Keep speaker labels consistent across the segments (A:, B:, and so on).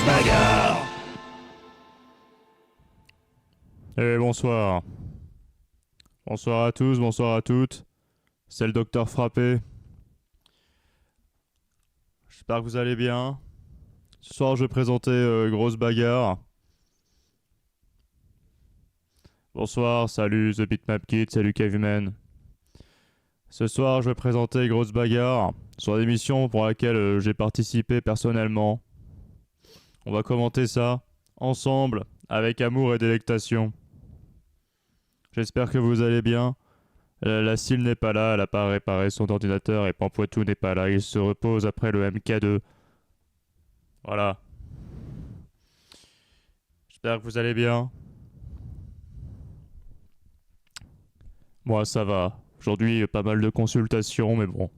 A: grosse bagarre.
B: Et bonsoir. Bonsoir à tous, bonsoir à toutes. C'est le docteur Frappé. J'espère que vous allez bien. Ce soir, je vais présenter Grosse Bagarre. Bonsoir, salut The Bitmap Kid, salut Caveman. Ce soir, je vais présenter Grosse Bagarre sur l'émission pour laquelle j'ai participé personnellement. On va commenter ça ensemble avec amour et délectation. J'espère que vous allez bien. La Cile n'est pas là, elle a pas réparé son ordinateur et Pampoitou n'est pas là, il se repose après le MK2. Voilà. J'espère que vous allez bien. Moi ça va. Aujourd'hui pas mal de consultations mais bon.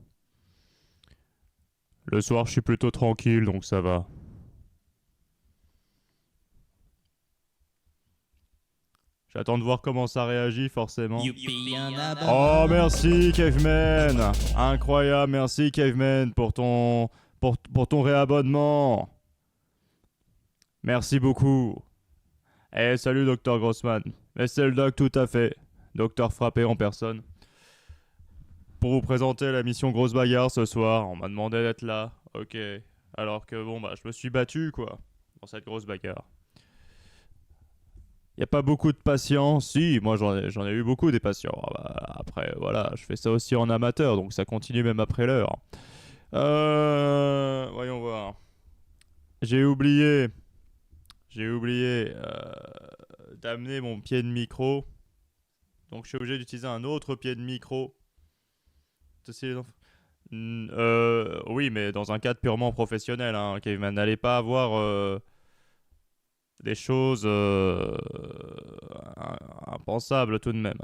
B: Le soir je suis plutôt tranquille donc ça va. J'attends de voir comment ça réagit forcément.
A: Youpi, un
B: Oh merci Caveman. Incroyable, merci Caveman pour ton réabonnement. Merci beaucoup. Eh salut Docteur Grossman. Mais c'est le doc tout à fait. Docteur Frappé en personne. Pour vous présenter la mission Grosse Bagarre ce soir, on m'a demandé d'être là. Ok. Alors que bon bah je me suis battu quoi. Dans cette grosse bagarre. Y a pas beaucoup de patients. Si, moi j'en ai eu beaucoup des patients. Ah bah, après voilà, je fais ça aussi en amateur, donc ça continue même après l'heure. Voyons voir. J'ai oublié. D'amener mon pied de micro. Donc je suis obligé d'utiliser un autre pied de micro. Oui, mais dans un cadre purement professionnel, hein, Caveman. N'allez pas avoir des choses impensables tout de même.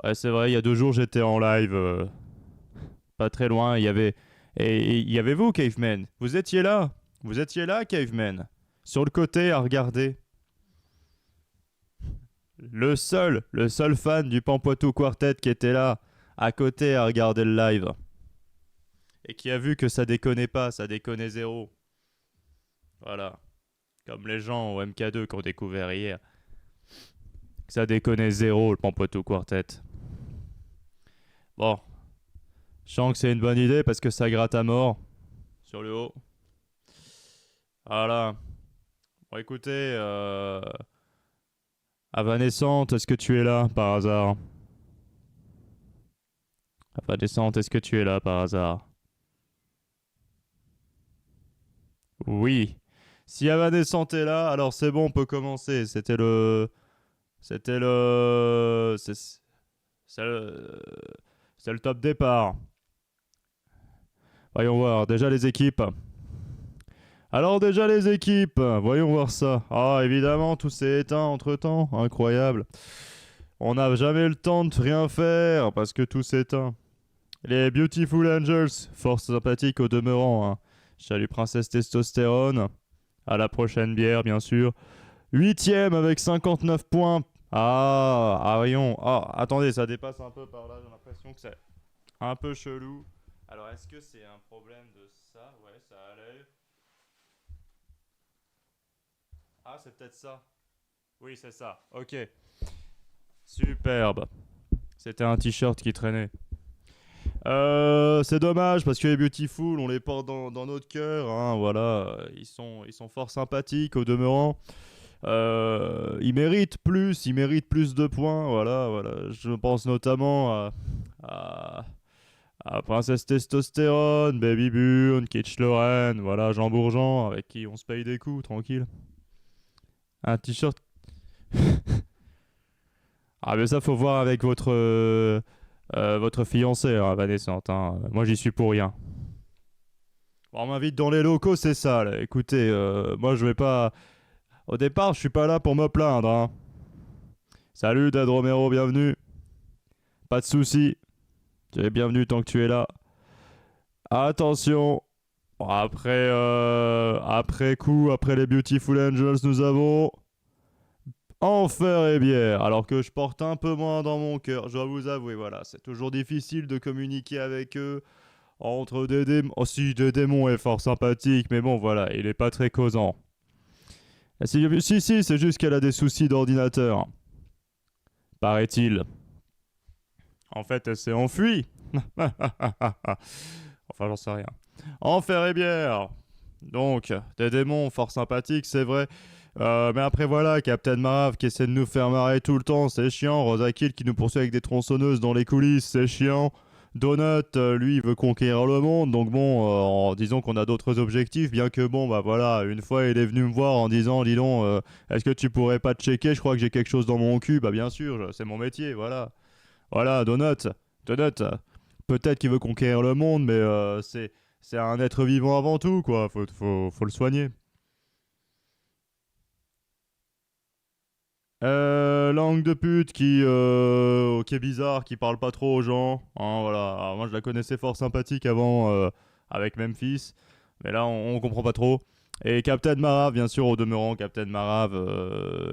B: Ouais, c'est vrai, il y a 2 jours j'étais en live, pas très loin, il y avait vous, Caveman. Vous étiez là. Vous étiez là, Caveman. Sur le côté à regarder. Le seul fan du Pampoitou Quartet qui était là, à côté à regarder le live. Et qui a vu que ça déconnait pas, ça déconnait zéro. Voilà. Comme les gens au MK2 qui ont découvert hier. Ça déconnait zéro, le Pampoitou Quartet. Bon. Je sens que c'est une bonne idée parce que ça gratte à mort. Sur le haut. Voilà. Bon, écoutez, Avanescente, est-ce que tu es là par hasard? Avanescente, est-ce que tu es là par hasard? Oui. Si Avanescente est là, alors c'est bon, on peut commencer. C'était le. C'est le. C'est le top départ. Voyons voir, déjà les équipes. Alors déjà les équipes, voyons voir ça. Ah évidemment, tout s'est éteint entre-temps, incroyable. On n'a jamais le temps de rien faire parce que tout s'éteint. Les Beautiful Angels, force sympathique au demeurant. Hein. Salut Princesse Testostérone. À la prochaine bière, bien sûr. 8ème avec 59 points. Ah, voyons. Ah, attendez, ça dépasse un peu par là. J'ai l'impression que c'est un peu chelou. Alors, est-ce que c'est un problème de ça? Ouais, ça allait. Ah, c'est peut-être ça. Oui, c'est ça. Ok. Superbe. C'était un t-shirt qui traînait. C'est dommage parce que les Beautiful, on les porte dans notre cœur. Hein, voilà, ils sont fort sympathiques au demeurant. Ils méritent plus de points. Voilà, voilà. Je pense notamment à, à Princesse Testostérone, Baby Burn, Kitsch Lorraine, voilà, Jean Bourgeon, avec qui on se paye des coups, tranquille. Un t-shirt. Ah, mais ça, faut voir avec votre fiancé, hein, Vanessa. Hein. Moi, j'y suis pour rien. Bon, on m'invite dans les locaux, c'est ça. Là. Écoutez, moi, je vais pas. Au départ, je suis pas là pour me plaindre. Hein. Salut, Dad Romero, bienvenue. Pas de soucis. Tu es bienvenu tant que tu es là. Attention. Bon, après coup, après les Beautiful Angels, nous avons Enfer et bière, alors que je porte un peu moins dans mon cœur, je dois vous avouer, voilà, c'est toujours difficile de communiquer avec eux. entre des démons. Oh, si, des démons est fort sympathique, mais bon, voilà, il est pas très causant. Ah, si, c'est juste qu'elle a des soucis d'ordinateur, paraît-il. En fait, elle s'est enfuie. Enfin, j'en sais rien. Enfer et bière. Donc, des démons fort sympathiques, c'est vrai. Mais après, voilà, Captain Marv qui essaie de nous faire marrer tout le temps, c'est chiant. Rosa Kill qui nous poursuit avec des tronçonneuses dans les coulisses, c'est chiant. Donut, lui, il veut conquérir le monde, donc bon, disons qu'on a d'autres objectifs, bien que bon, bah voilà, une fois il est venu me voir en disant, dis donc, est-ce que tu pourrais pas checker, je crois que j'ai quelque chose dans mon cul, bah bien sûr, c'est mon métier, voilà. Voilà, Donut, peut-être qu'il veut conquérir le monde, mais c'est un être vivant avant tout, quoi, faut le soigner. Langue de pute qui est bizarre, qui parle pas trop aux gens. Hein, voilà. Alors, moi, je la connaissais fort sympathique avant avec Memphis, mais là, on comprend pas trop. Et Captain Marav, bien sûr, au demeurant, Captain Marav,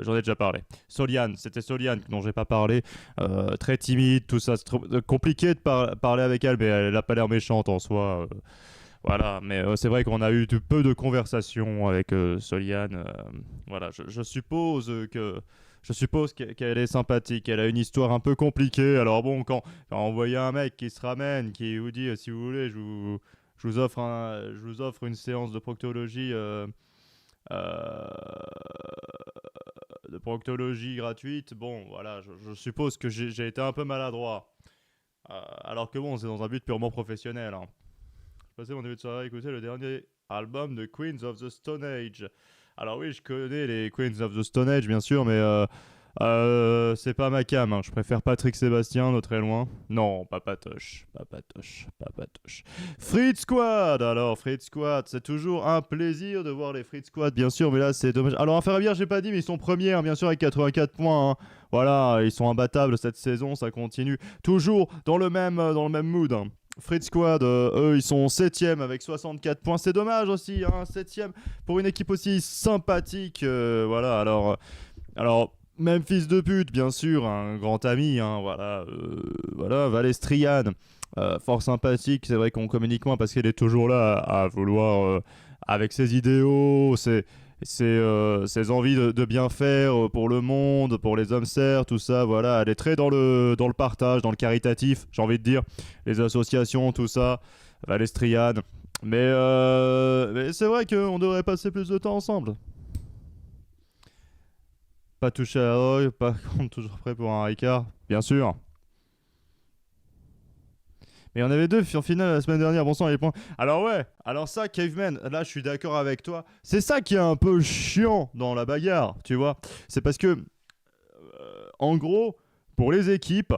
B: j'en ai déjà parlé. Soliane, c'était Soliane dont j'ai pas parlé. Très timide, tout ça. C'est compliqué de parler avec elle, mais elle a pas l'air méchante en soi. Voilà, mais c'est vrai qu'on a eu peu de conversations avec Soliane. Voilà, je suppose qu'elle est sympathique. Elle a une histoire un peu compliquée. Alors bon, quand on voyait un mec qui se ramène, qui vous dit si vous voulez, je vous offre une séance euh, de proctologie gratuite. Bon, voilà, je suppose que j'ai été un peu maladroit. Alors que bon, c'est dans un but purement professionnel. Hein. Je passais mon début de soirée à écouter le dernier album de Queens of the Stone Age. Alors oui, je connais les Queens of the Stone Age, bien sûr, mais c'est pas ma cam. Hein. Je préfère Patrick Sébastien de très loin. Non, pas Patoche, pas Patoche, pas Patoche. Fritz Squad. Alors Fritz Squad, c'est toujours un plaisir de voir les Fritz Squad, bien sûr, mais là c'est dommage. Alors Enfer et Bière, j'ai pas dit, mais ils sont premiers, hein, bien sûr, avec 84 points. Hein. Voilà, ils sont imbattables cette saison, ça continue. Toujours dans le même mood. Hein. Fritz Squad, eux, ils sont 7ème avec 64 points. C'est dommage aussi, hein, 7ème pour une équipe aussi sympathique. Voilà, alors, même fils de pute, bien sûr, un grand ami, hein, voilà, Valestrian, fort sympathique. C'est vrai qu'on communique moins parce qu'elle est toujours là à vouloir, avec ses idéaux, ses envies de bien faire pour le monde, pour les hommes serfs, tout ça, voilà. Elle est très dans le partage, dans le caritatif, j'ai envie de dire. Les associations, tout ça, Valestrian. Mais c'est vrai qu'on devrait passer plus de temps ensemble. Pas toucher à la drogue, par contre, toujours prêt pour un Ricard, bien sûr. Mais il y en avait deux en finale la semaine dernière, bon sang, les points. Alors ouais, alors ça, Caveman, là je suis d'accord avec toi. C'est ça qui est un peu chiant dans la bagarre, tu vois. C'est parce que, en gros, pour les équipes,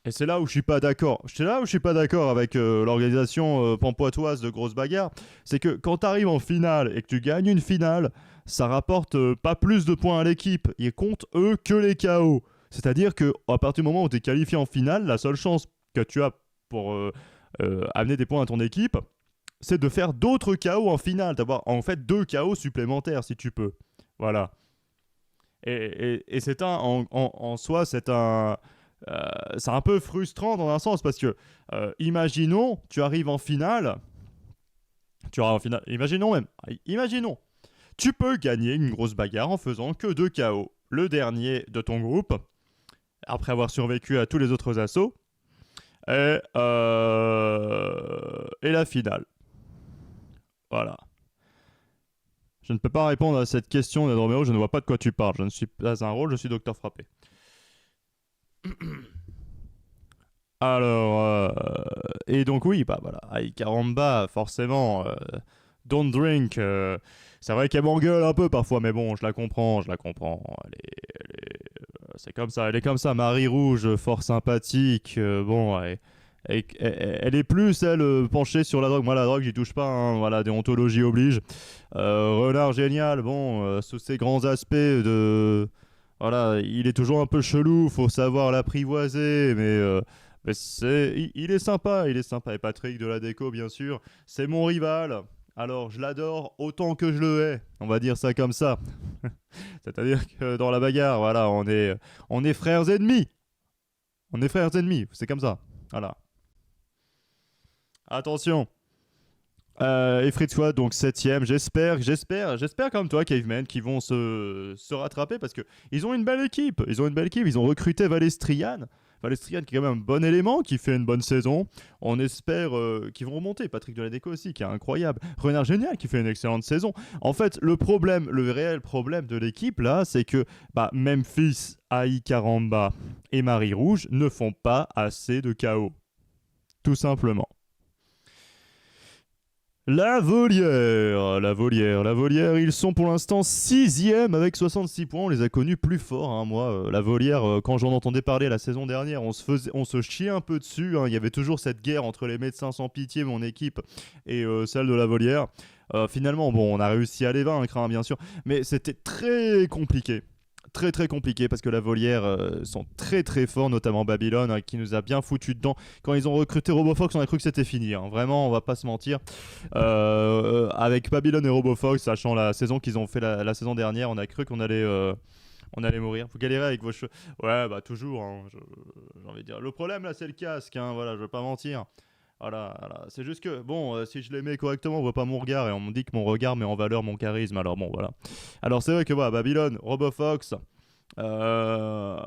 B: et c'est là où je suis pas d'accord. C'est là où je suis pas d'accord avec l'organisation pampoitoise de grosses bagarres. C'est que quand tu arrives en finale et que tu gagnes une finale, ça rapporte pas plus de points à l'équipe. Ils comptent eux que les KO. C'est-à-dire que à partir du moment où tu es qualifié en finale, la seule chance que tu as pour amener des points à ton équipe, c'est de faire d'autres KO en finale. D'avoir en fait 2 KO supplémentaires si tu peux. Voilà. Et en soi, c'est un peu frustrant dans un sens parce que, imaginons, imaginons, tu peux gagner une grosse bagarre en faisant que 2 KO. Le dernier de ton groupe, après avoir survécu à tous les autres assauts, et la finale. Voilà. Je ne peux pas répondre à cette question d'Androméo, je ne vois pas de quoi tu parles. Je ne suis pas un rôle, je suis Docteur Frappé. Alors, et donc oui, bah voilà, Aïe Caramba, forcément, don't drink. C'est vrai qu'elle m'engueule un peu parfois, mais bon, je la comprends. C'est comme ça, elle est comme ça, Marie Rouge, fort sympathique. Bon, elle est plus, elle, penchée sur la drogue. Moi, la drogue, j'y touche pas, hein, voilà, déontologie oblige. Renard génial, bon, sous ses grands aspects de... Voilà, il est toujours un peu chelou, faut savoir l'apprivoiser, mais il est sympa, il est sympa. Et Patrick de la déco, bien sûr, c'est mon rival. Alors, je l'adore autant que je le hais, on va dire ça comme ça. C'est-à-dire que dans la bagarre, voilà, on est frères ennemis. On est frères ennemis, c'est comme ça. Voilà. Attention. Et Fritz Watt, donc 7ème. J'espère comme toi, Caveman, qu'ils vont se rattraper parce qu'ils ont une belle équipe. Ils ont recruté Valestrian. Valestrian qui est quand même un bon élément, qui fait une bonne saison. On espère qu'ils vont remonter. Patrick Deladeco aussi, qui est incroyable. Renard Génial, qui fait une excellente saison. En fait, le réel problème de l'équipe, là, c'est que Memphis, AI Caramba et Marie Rouge ne font pas assez de KO. Tout simplement. La Volière, ils sont pour l'instant 6ème avec 66 points. On les a connus plus forts, hein. Moi, la Volière, quand j'en entendais parler la saison dernière, on se chiait un peu dessus, hein. Il y avait toujours cette guerre entre les médecins sans pitié, mon équipe, et celle de la Volière. Finalement, bon, on a réussi à les vaincre, hein, bien sûr, mais c'était très compliqué. Très très compliqué parce que la Volière sont très très forts, notamment Babylone, hein, qui nous a bien foutu dedans. Quand ils ont recruté RoboFox, on a cru que c'était fini, hein. Vraiment, on va pas se mentir. Avec Babylone et RoboFox, sachant la saison qu'ils ont fait la saison dernière, on a cru qu'on allait mourir. Vous galérez avec vos cheveux. Ouais, bah toujours, hein, j'ai envie de dire. Le problème là, c'est le casque, hein, voilà, je vais pas mentir. Voilà. C'est juste que, bon, si je les mets correctement, on voit pas mon regard et on me dit que mon regard met en valeur mon charisme. Alors bon, voilà. Alors c'est vrai que Babylone, RoboFox, ce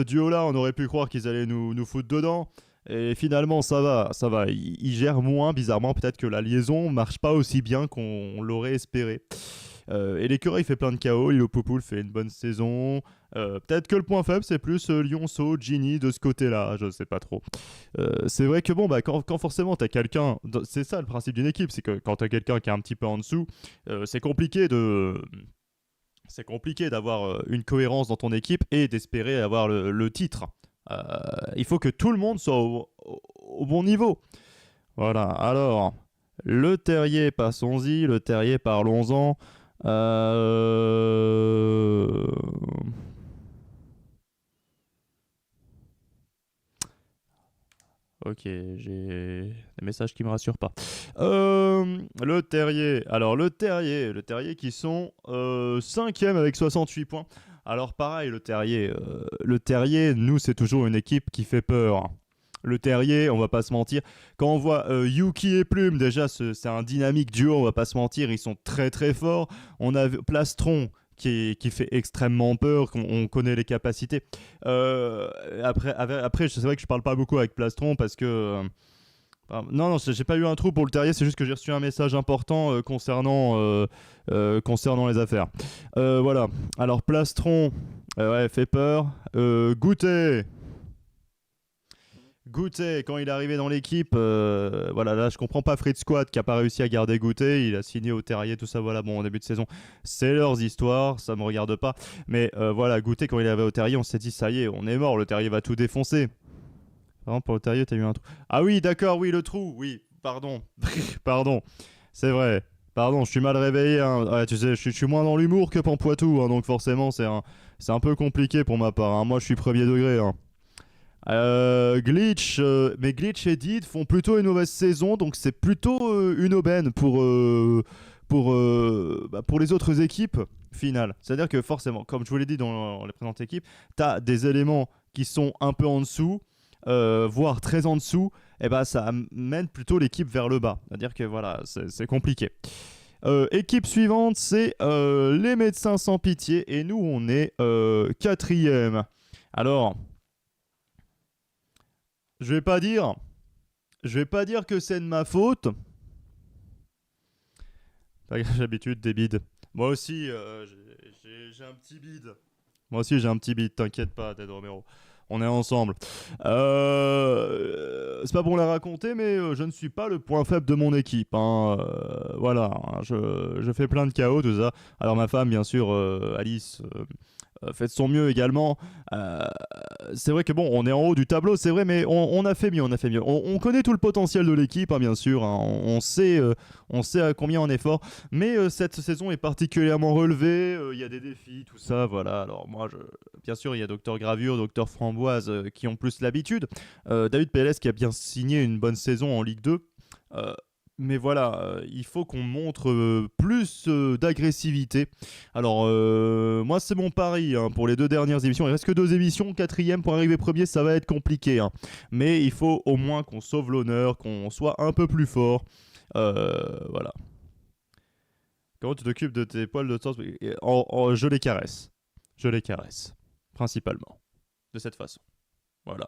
B: duo-là, on aurait pu croire qu'ils allaient nous foutre dedans. Et finalement, ça va. Ils gèrent moins, bizarrement. Peut-être que la liaison marche pas aussi bien qu'on l'aurait espéré. Et l'écureuil fait plein de KO. Lilo Poupoule fait une bonne saison. Peut-être que le point faible, c'est plus Lionceau, Ginny de ce côté-là. Je sais pas trop. C'est vrai que bon, quand forcément t'as quelqu'un. C'est ça le principe d'une équipe. C'est que quand t'as quelqu'un qui est un petit peu en dessous, c'est compliqué d'avoir une cohérence dans ton équipe et d'espérer avoir le titre. Il faut que tout le monde soit au bon niveau. Voilà, alors, le terrier, passons-y. Le terrier, parlons-en. Ok, j'ai des messages qui me rassurent pas. Le terrier. Alors, le terrier qui sont 5ème avec 68 points. Alors, pareil, le terrier, nous, c'est toujours une équipe qui fait peur. Le terrier, on va pas se mentir. Quand on voit Yuki et Plume, déjà, c'est un dynamique duo, on va pas se mentir. Ils sont très très forts. On a Plastron qui fait extrêmement peur, on connaît les capacités. Après, c'est vrai que je parle pas beaucoup avec Plastron parce que. Non, j'ai pas eu un trou pour le terrier, c'est juste que j'ai reçu un message important concernant les affaires. Voilà. Alors, Plastron, fait peur. Goûter, quand il est arrivé dans l'équipe, voilà, là je comprends pas Fritz Squad qui a pas réussi à garder Goûter, il a signé au terrier, tout ça, voilà, bon, au début de saison, c'est leurs histoires, ça me regarde pas, mais voilà, Goûter, quand il est arrivé au terrier, on s'est dit, ça y est, on est mort, le terrier va tout défoncer. Vraiment, pour le terrier, t'as eu un trou. Ah oui, d'accord, oui, le trou, oui, pardon, pardon, c'est vrai, pardon, je suis mal réveillé, hein. Ouais, tu sais, je suis moins dans l'humour que Pampoitou, hein, donc forcément, c'est un peu compliqué pour ma part, hein. Moi je suis premier degré, hein. Mais Glitch et Did font plutôt une mauvaise saison, donc c'est plutôt une aubaine pour les autres équipes finales. C'est-à-dire que forcément, comme je vous l'ai dit dans les présentes équipes, t'as des éléments qui sont un peu en dessous, voire très en dessous, et ça mène plutôt l'équipe vers le bas. C'est-à-dire que voilà, c'est compliqué. Équipe suivante, c'est les médecins sans pitié, et nous on est 4ème. Alors. Je vais pas dire que c'est de ma faute. J'ai l'habitude des bides. Moi aussi, j'ai un petit bide. T'inquiète pas, Ted Romero. On est ensemble. C'est pas bon la raconter, mais je ne suis pas le point faible de mon équipe, hein. Voilà, hein, je fais plein de chaos, tout ça. Alors ma femme, bien sûr, Alice, fait de son mieux également. C'est vrai que bon, on est en haut du tableau, c'est vrai, mais on a fait mieux, On connaît tout le potentiel de l'équipe, hein, bien sûr. Hein. On sait à combien on est fort. Mais cette saison est particulièrement relevée. Il y a des défis, tout ça, voilà. Alors moi, bien sûr, il y a Docteur Gravure, Docteur Framboise qui ont plus l'habitude. David PLS qui a bien signé une bonne saison en Ligue 2. mais voilà, il faut qu'on montre plus d'agressivité. Alors, moi, c'est mon pari hein, pour les 2 dernières émissions. Il reste que 2 émissions. 4e pour arriver premier, ça va être compliqué. Hein. Mais il faut au moins qu'on sauve l'honneur, qu'on soit un peu plus fort. Voilà. Comment tu t'occupes de tes poils de torse? Je les caresse. Je les caresse. Principalement. De cette façon. Voilà.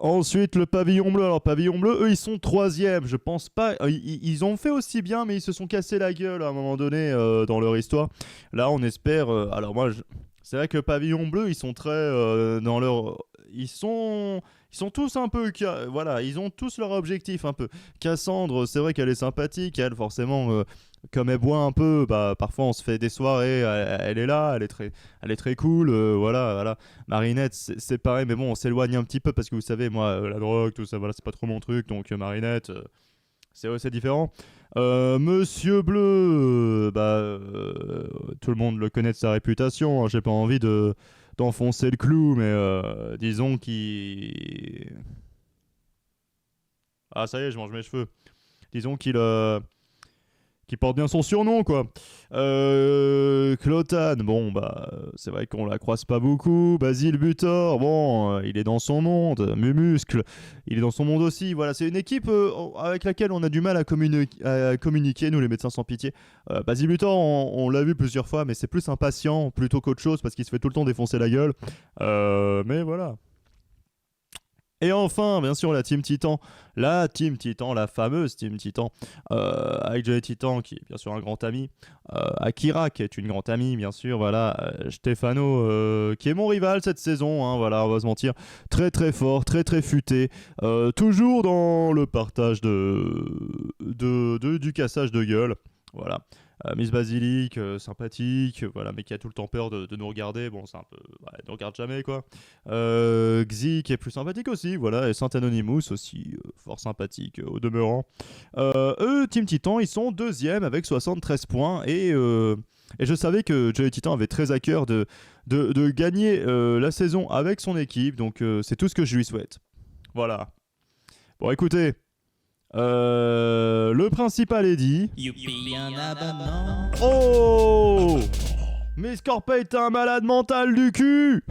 B: Ensuite, le pavillon bleu. Alors, pavillon bleu, eux, ils sont 3e. Je pense pas. Ils ont fait aussi bien, mais ils se sont cassés la gueule à un moment donné dans leur histoire. Là, on espère. Alors, moi, c'est vrai que pavillon bleu, ils sont très dans leur. Ils sont tous un peu. Voilà, ils ont tous leur objectif un peu. Cassandre, c'est vrai qu'elle est sympathique. Elle, forcément. Comme elle boit un peu, bah, parfois on se fait des soirées, elle est là, elle est très cool, voilà. Marinette, c'est pareil, mais bon, on s'éloigne un petit peu parce que vous savez, moi, la drogue, tout ça, voilà, c'est pas trop mon truc, donc Marinette, c'est différent. Monsieur Bleu, tout le monde le connaît de sa réputation, hein, j'ai pas envie d'enfoncer le clou, mais disons qu'il... Ah, ça y est, je mange mes cheveux. Disons qu'il porte bien son surnom, quoi. Clotan, bon, c'est vrai qu'on la croise pas beaucoup. Basile Butor, bon, il est dans son monde. Mumuscle, il est dans son monde aussi. Voilà, c'est une équipe avec laquelle on a du mal à communiquer, nous, les médecins sans pitié. Basile Butor, on l'a vu plusieurs fois, mais c'est plus un patient plutôt qu'autre chose parce qu'il se fait tout le temps défoncer la gueule. Mais voilà. Et enfin, bien sûr, la Team Titan, la fameuse Team Titan, avec Johnny Titan, qui est bien sûr un grand ami, Akira, qui est une grande amie, bien sûr, voilà, Stefano, qui est mon rival cette saison, hein, voilà, on va se mentir, très très fort, très très futé, toujours dans le partage du cassage de gueule, voilà. Miss Basilic, sympathique, voilà, mais qui a tout le temps peur de nous regarder. Bon, c'est un peu. Elle ne regarde jamais, quoi. Xi, qui est plus sympathique aussi, voilà. Et Saint Anonymous aussi, fort sympathique au demeurant. Eux, Team Titan, ils sont 2e avec 73 points. Et je savais que Joey Titan avait très à cœur de gagner la saison avec son équipe. Donc, c'est tout ce que je lui souhaite. Voilà. Bon, écoutez. Le principal est dit.
A: Youpi, un abonnement.
B: Oh! Mais Scorpay, t'es un malade mental du cul!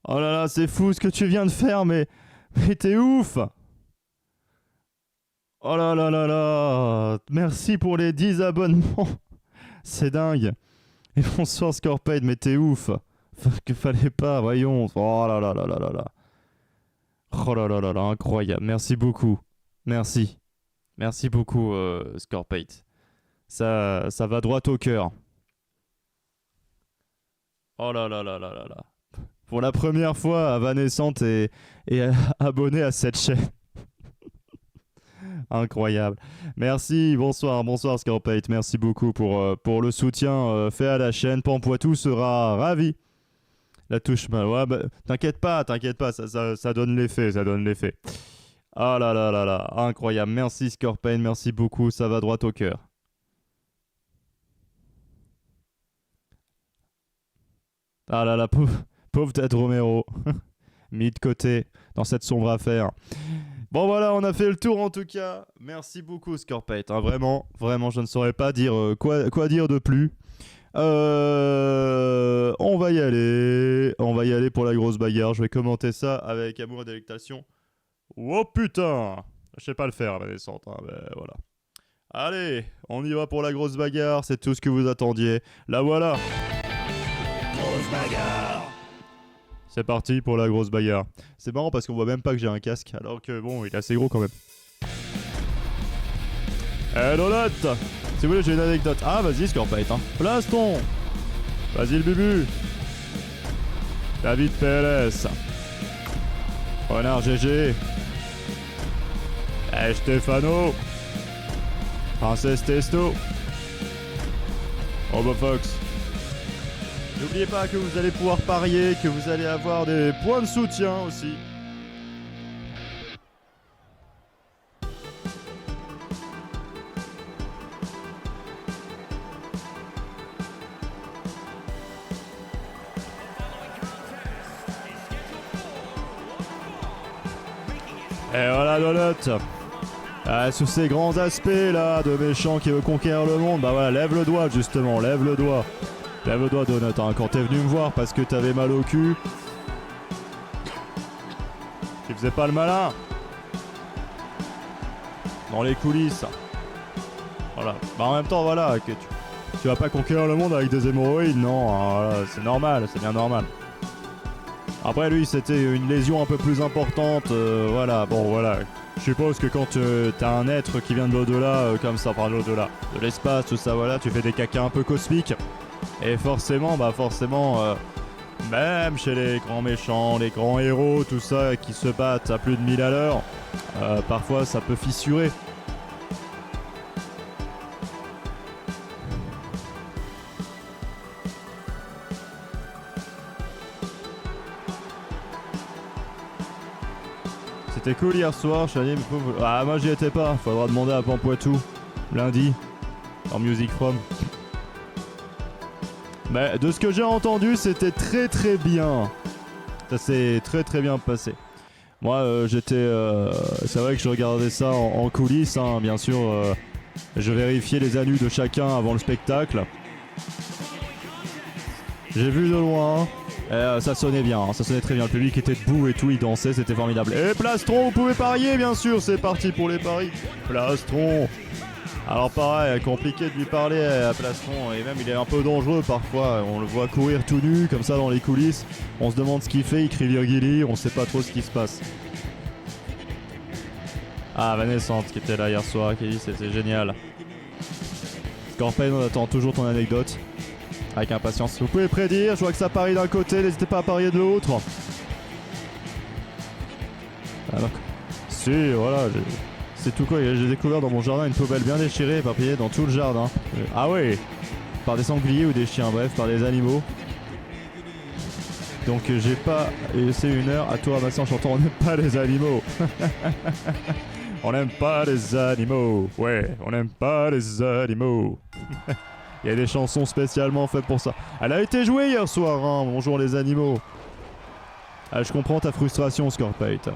B: Oh là là, c'est fou ce que tu viens de faire, mais t'es ouf! Oh là là là là! Merci pour les 10 abonnements! C'est dingue! Et bonsoir Scorpay, mais t'es ouf! Que fallait pas, voyons! Oh là là là là là là! Oh là là là là, incroyable. Merci beaucoup. Merci. Merci beaucoup, Scorpate. Ça va droit au cœur. Oh là là là là là là. Pour la première fois, Avanescente est abonné à cette chaîne. Incroyable. Merci, bonsoir Scorpate. Merci beaucoup pour le soutien fait à la chaîne. Pampoitou sera ravi. La touche mal. Ouais, t'inquiète pas, ça donne l'effet, Ah là là là là, incroyable. Merci Scorpion, merci beaucoup, ça va droit au cœur. Ah là là, pauvre Ted Romero. Mis de côté dans cette sombre affaire. Bon voilà, on a fait le tour en tout cas. Merci beaucoup Scorpion, hein, vraiment, je ne saurais pas dire quoi dire de plus. On va y aller pour la grosse bagarre. Je vais commenter ça avec amour et délectation. Oh putain, je sais pas le faire, la descente, hein, mais voilà. Allez, on y va pour la grosse bagarre, c'est tout ce que vous attendiez. La voilà.
A: Grosse bagarre.
B: C'est parti pour la grosse bagarre. C'est marrant parce qu'on voit même pas que j'ai un casque, alors que bon, il est assez gros quand même. Lolotte, si vous voulez, j'ai une anecdote. Ah, vas-y, Scorpite, hein. Plaston. Vas-y, le bubu. David PLS. Renard GG. Stefano. Princesse Testo. Robofox. N'oubliez pas que vous allez pouvoir parier, que vous allez avoir des points de soutien aussi. Et voilà Donut. Sous ces grands aspects là de méchant qui veut conquérir le monde, bah voilà, lève le doigt justement, lève le doigt. Lève le doigt Donut, hein, quand t'es venu me voir parce que t'avais mal au cul. Tu faisais pas le malin. Dans les coulisses. Voilà. Bah en même temps voilà, que tu vas pas conquérir le monde avec des hémorroïdes, non, hein, voilà, c'est normal, c'est bien normal. Après lui c'était une lésion un peu plus importante, voilà, bon voilà. Je suppose que quand t'as un être qui vient de l'au-delà, comme ça, enfin de l'au-delà, de l'espace, tout ça, voilà, tu fais des cacas un peu cosmiques. Et forcément, même chez les grands méchants, les grands héros, tout ça, qui se battent à plus de 1000 à l'heure, parfois ça peut fissurer. C'était cool hier soir, Chani, ah moi j'y étais pas, faudra demander à Pampoitou, lundi, en Music From. Mais de ce que j'ai entendu, c'était très très bien. Ça s'est très très bien passé. Moi j'étais... c'est vrai que je regardais ça en coulisses, hein, bien sûr. Je vérifiais les anus de chacun avant le spectacle. J'ai vu de loin. Ça sonnait bien, hein, ça sonnait très bien. Le public était debout et tout, il dansait, c'était formidable. Et Plastron, vous pouvez parier bien sûr, c'est parti pour les paris. Plastron. Alors pareil, compliqué de lui parler à Plastron, et même il est un peu dangereux parfois. On le voit courir tout nu comme ça dans les coulisses. On se demande ce qu'il fait, il crie Virgili, on sait pas trop ce qui se passe. Ah, Vanessa qui était là hier soir, qui dit c'était génial. Scorpion, on attend toujours ton anecdote. Avec impatience. Vous pouvez prédire, je vois que ça parie d'un côté, n'hésitez pas à parier de l'autre. Alors, si, voilà, c'est tout quoi, j'ai découvert dans mon jardin une poubelle bien déchirée, éparpillée dans tout le jardin. Ah ouais, par des sangliers ou des chiens, bref, par des animaux. Donc j'ai pas laissé une heure à toi, Massin, en chantant on n'aime pas les animaux. On n'aime pas les animaux, ouais, on n'aime pas les animaux. Il y a des chansons spécialement faites pour ça. Elle a été jouée hier soir, hein, bonjour les animaux. Ah, je comprends ta frustration, Scorpate.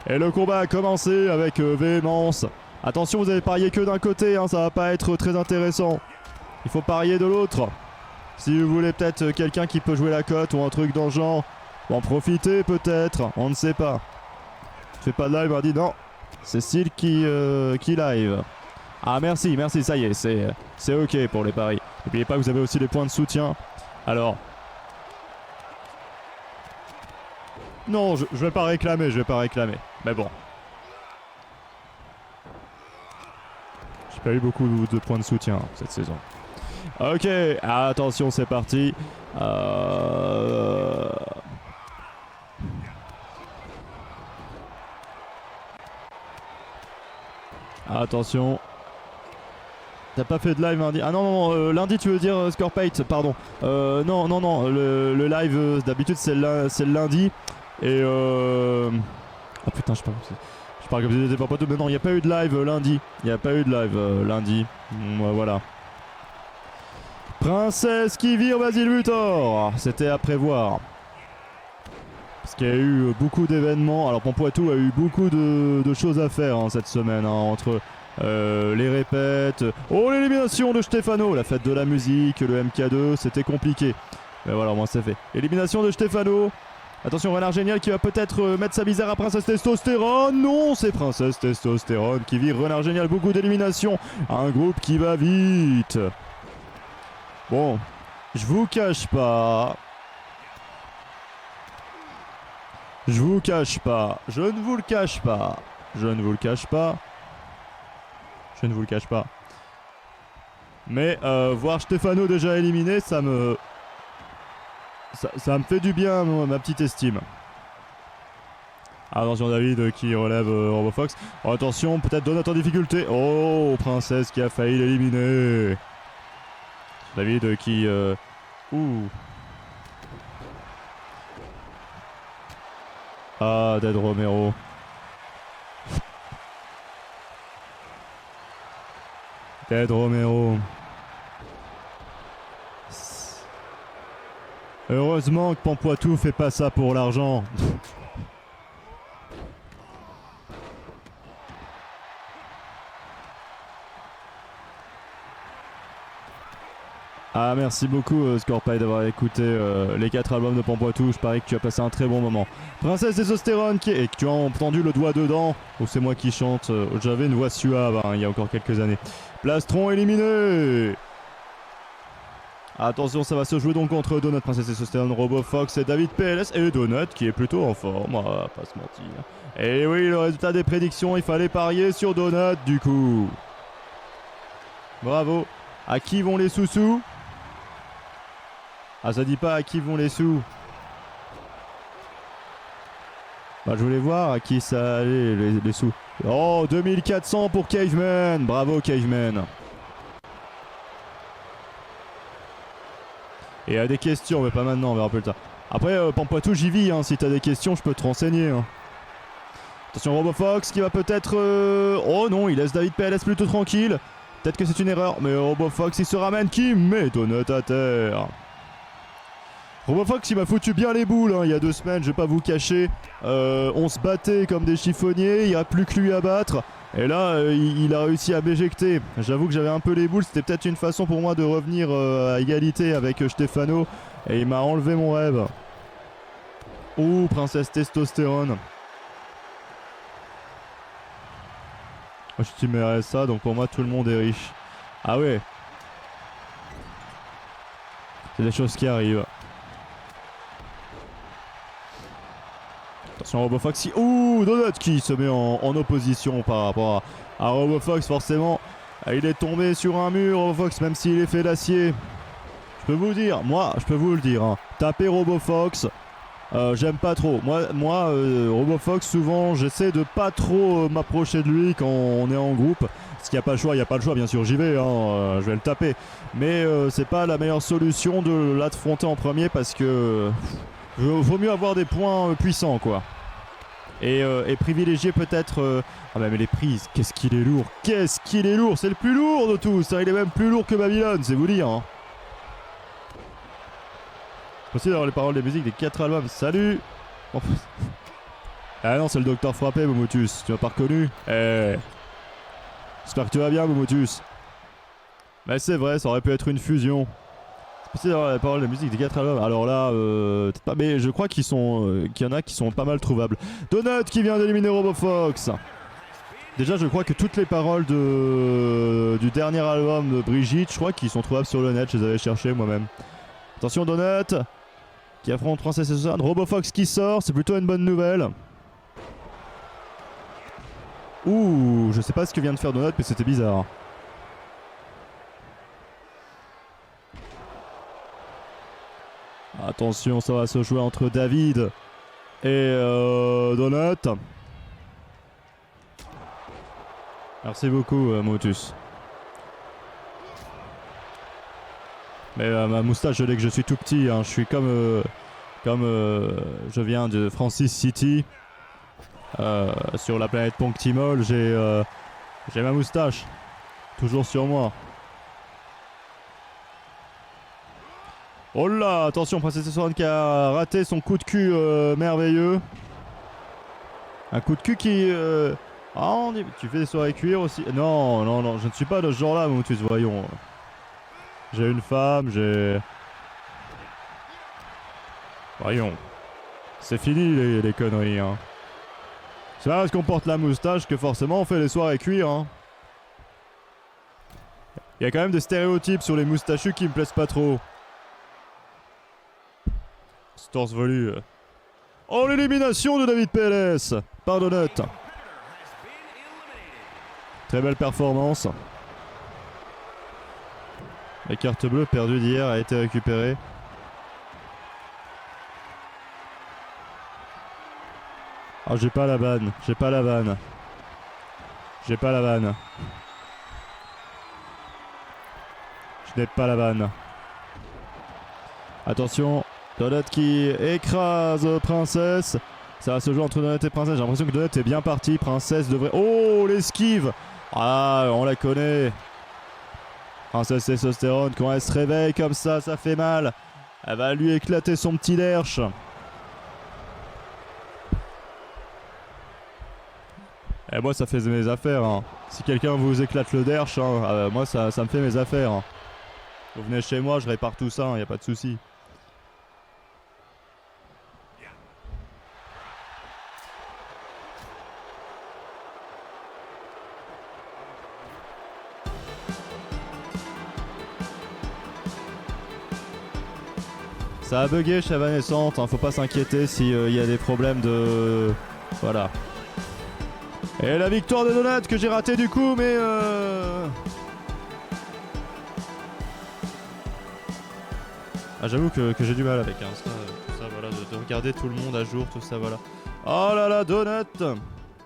B: Et le combat a commencé avec véhémence. Attention, vous avez parié que d'un côté, hein, ça va pas être très intéressant. Il faut parier de l'autre. Si vous voulez peut-être quelqu'un qui peut jouer la cote ou un truc dans le genre, ou en profiter peut-être, on ne sait pas. Je fais pas de live, on a dit non. C'est Cécile qui live. Ah merci, ça y est, c'est ok pour les paris. N'oubliez pas que vous avez aussi les points de soutien. Alors... Non, je vais pas réclamer, Mais bon. J'ai pas eu beaucoup de points de soutien cette saison. Ok, attention, c'est parti. Attention. T'as pas fait de live lundi? Ah non, lundi tu veux dire Scorpate, pardon. Non, le live d'habitude c'est le lundi. Et oh putain, je parle comme si j'étais pas poteau, mais non, il n'y a pas eu de live lundi. Voilà. Princesse qui vire Basile Butor. C'était à prévoir. Parce qu'il y a eu beaucoup d'événements. Alors Pampoitou a eu beaucoup de choses à faire hein, cette semaine, hein, entre les répètes. Oh, l'élimination de Stefano, la fête de la musique, le MK2, c'était compliqué. Mais voilà, au moins c'est fait. Élimination de Stefano. Attention, Renard Génial qui va peut-être mettre sa misère à Princesse Testostérone. Non, c'est Princesse Testostérone qui vire Renard Génial. Beaucoup d'éliminations. Un groupe qui va vite. Bon, je vous cache pas. Je ne vous le cache pas. Mais voir Stefano déjà éliminé, ça me fait du bien, ma petite estime. Attention David qui relève RoboFox. Oh, attention, peut-être Donut en difficulté. Oh, Princesse qui a failli l'éliminer. David qui... Ah, Dead Romero. Heureusement que Pampoitou fait pas ça pour l'argent. Ah, merci beaucoup Scorpio d'avoir écouté les 4 albums de Pampoitou. Je parie que tu as passé un très bon moment. Princesse Testostérone et que tu as entendu le doigt dedans. Ou c'est moi qui chante. J'avais une voix suave il y a encore quelques années. Plastron éliminé. Attention, ça va se jouer donc entre Donut, Princesse Testostérone, RoboFox et David PLS. Et Donut qui est plutôt en forme, on va pas se mentir. Et oui, le résultat des prédictions, il fallait parier sur Donut du coup. Bravo. À qui vont les sous-sous? Ah, ça dit pas à qui vont les sous. Bah, je voulais voir à qui ça allait les sous. Oh, 2400 pour Caveman. Bravo Caveman. Et il y a des questions, mais pas maintenant, on verra plus tard. Après, Pampoitou, j'y vis, hein. Si t'as des questions, je peux te renseigner. Hein. Attention, RoboFox qui va peut-être... Oh non, il laisse David PLS plutôt tranquille. Peut-être que c'est une erreur, mais RoboFox il se ramène, qui met Donut à terre. RoboFox il m'a foutu bien les boules il y a 2 semaines, je vais pas vous cacher. On se battait comme des chiffonniers, il n'y a plus que lui à battre. Et là, il a réussi à m'éjecter. J'avoue que j'avais un peu les boules, c'était peut-être une façon pour moi de revenir à égalité avec Stefano. Et il m'a enlevé mon rêve. Ouh, Princesse Testostérone. Moi je team RSA, donc pour moi tout le monde est riche. Ah ouais. C'est des choses qui arrivent. Attention RoboFox qui... Ouh, Donut qui se met en opposition par rapport à RoboFox forcément. Il est tombé sur un mur RoboFox même s'il est fait d'acier. Je peux vous dire, moi je peux vous le dire, hein, taper RoboFox, j'aime pas trop. Moi RoboFox souvent j'essaie de pas trop m'approcher de lui quand on est en groupe. Parce qu'il n'y a pas le choix, il n'y a pas le choix bien sûr, j'y vais, je vais le taper. Mais c'est pas la meilleure solution de l'affronter en premier parce que... vaut mieux avoir des points puissants quoi. Et privilégier peut-être... Ah mais les prises, qu'est-ce qu'il est lourd. Qu'est-ce qu'il est lourd. C'est le plus lourd de tous. Il est même plus lourd que Babylone, c'est vous dire. Hein. Possible d'avoir les paroles des musiques des 4 albums. Salut. Ah non, c'est le docteur Frappé, Momotus. Tu m'as pas reconnu. J'espère que tu vas bien, Momotus. Mais c'est vrai, ça aurait pu être une fusion. C'est d'avoir les paroles de musique des 4 albums. Alors là, peut-être pas, mais je crois qu'il y en a qui sont pas mal trouvables. Donut qui vient d'éliminer RoboFox. Déjà, je crois que toutes les paroles du dernier album de Brigitte, je crois qu'ils sont trouvables sur le net. Je les avais cherchées moi-même. Attention, Donut qui affronte Princesse Testostérone. RoboFox qui sort, c'est plutôt une bonne nouvelle. Ouh, je sais pas ce que vient de faire Donut, mais c'était bizarre. Attention, ça va se jouer entre David et Donut. Merci beaucoup, Motus. Mais ma moustache, je l'ai que je suis tout petit. Hein. Je suis comme je viens de Francis City. Sur la planète Ponctimol, j'ai ma moustache. Toujours sur moi. Oh là, attention, Princesse Testostérone qui a raté son coup de cul merveilleux. Un coup de cul qui... Ah, on dit... Tu fais des soirées cuir aussi? Non, non, non, je ne suis pas de ce genre-là, Motus, voyons. J'ai une femme, j'ai... Voyons. C'est fini les conneries, hein. C'est pas parce qu'on porte la moustache que forcément on fait les soirées cuir, hein. Il y a quand même des stéréotypes sur les moustachus qui me plaisent pas trop. Torse volu. Oh, l'élimination de David PLS par Donut. Très belle performance. La carte bleue perdue d'hier a été récupérée. Ah, j'ai pas la vanne. J'ai pas la vanne. J'ai pas la vanne. Je n'ai pas la vanne. Attention. Donut qui écrase Princesse. Ça va se jouer entre Donut et Princesse. J'ai l'impression que Donut est bien parti. Princesse devrait... Oh, l'esquive. Ah, on la connaît. Princesse Testostérone, quand elle se réveille comme ça fait mal. Elle va lui éclater son petit derche. Et moi, ça fait mes affaires. Hein. Si quelqu'un vous éclate le derche, hein, moi, ça me fait mes affaires. Hein. Vous venez chez moi, je répare tout ça, y a pas de souci. Ça a bugué chez Evanescent, hein, faut pas s'inquiéter s'il y a des problèmes de... Voilà. Et la victoire de Donut que j'ai raté du coup, mais Ah, j'avoue que j'ai du mal avec hein, ça, tout ça, voilà, de regarder tout le monde à jour, tout ça, voilà. Oh là là, Donut,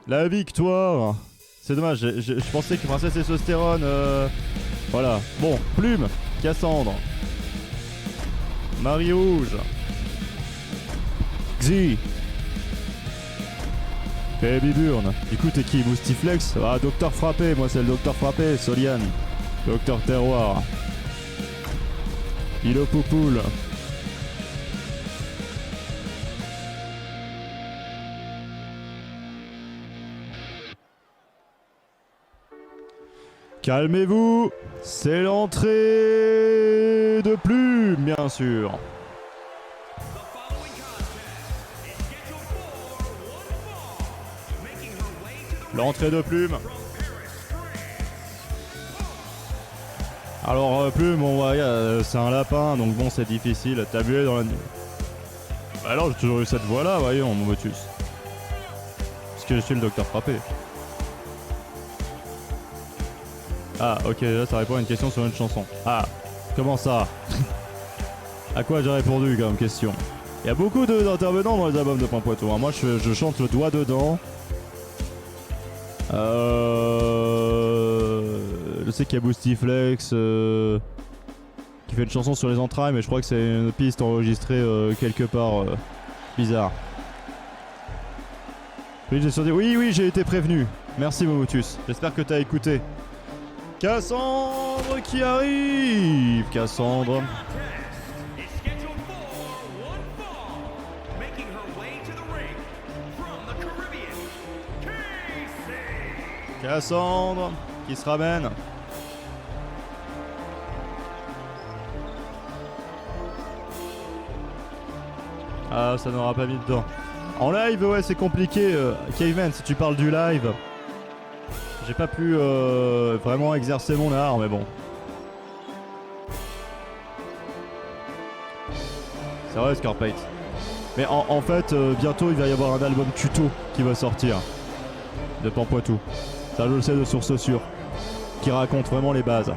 B: la victoire. C'est dommage, je pensais que Princesse Testostérone, voilà. Bon, Plume, Cassandre, Marie Rouge, Xi, Baby Burn. Du coup, t'es qui, Moustiflex? Ah, Docteur Frappé, moi c'est le Docteur Frappé, Soliane. Docteur Terroir. Hilo Poupoule. Calmez-vous, c'est l'entrée de Plume, bien sûr. L'entrée de Plume. Alors Plume, bon ouais, c'est un lapin, donc bon c'est difficile. T'as mué dans la nuit. Bah alors j'ai toujours eu cette voix là, voyons mon Motus. Parce que je suis le Docteur Frappé. Ah ok, là ça répond à une question sur une chanson. Ah, comment ça? À quoi j'ai répondu comme question? Il y a beaucoup d'intervenants dans les albums de Pampoitou, hein. Moi je chante le doigt dedans. Je sais qu'il y a Boostiflex qui fait une chanson sur les entrailles, mais je crois que c'est une piste enregistrée quelque part bizarre. Oui, j'ai été prévenu. Merci Momotus. J'espère que t'as écouté. Cassandre qui arrive. Cassandre. Cassandre qui se ramène. Ah, ça n'aura pas mis dedans. En live, ouais, c'est compliqué. Caveman, si tu parles du live, j'ai pas pu vraiment exercer mon art, mais bon. C'est vrai, Scarpate. Mais en fait, bientôt, il va y avoir un album tuto qui va sortir de Pampoitou. Ça, je le sais de source sûre. Qui raconte vraiment les bases.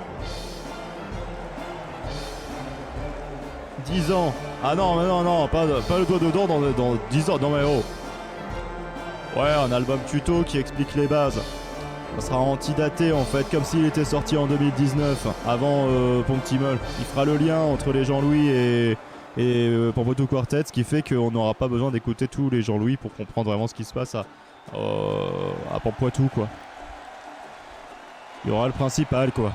B: 10 ans. Ah non, mais non, pas le doigt dedans dans 10 ans. Non mais oh. Ouais, un album tuto qui explique les bases. Ça sera antidaté en fait, comme s'il était sorti en 2019, avant Ponctimol. Il fera le lien entre les Jean-Louis et Pampoitou Quartet, ce qui fait qu'on n'aura pas besoin d'écouter tous les Jean-Louis pour comprendre vraiment ce qui se passe à Pampoitou, quoi. Il y aura le principal, quoi.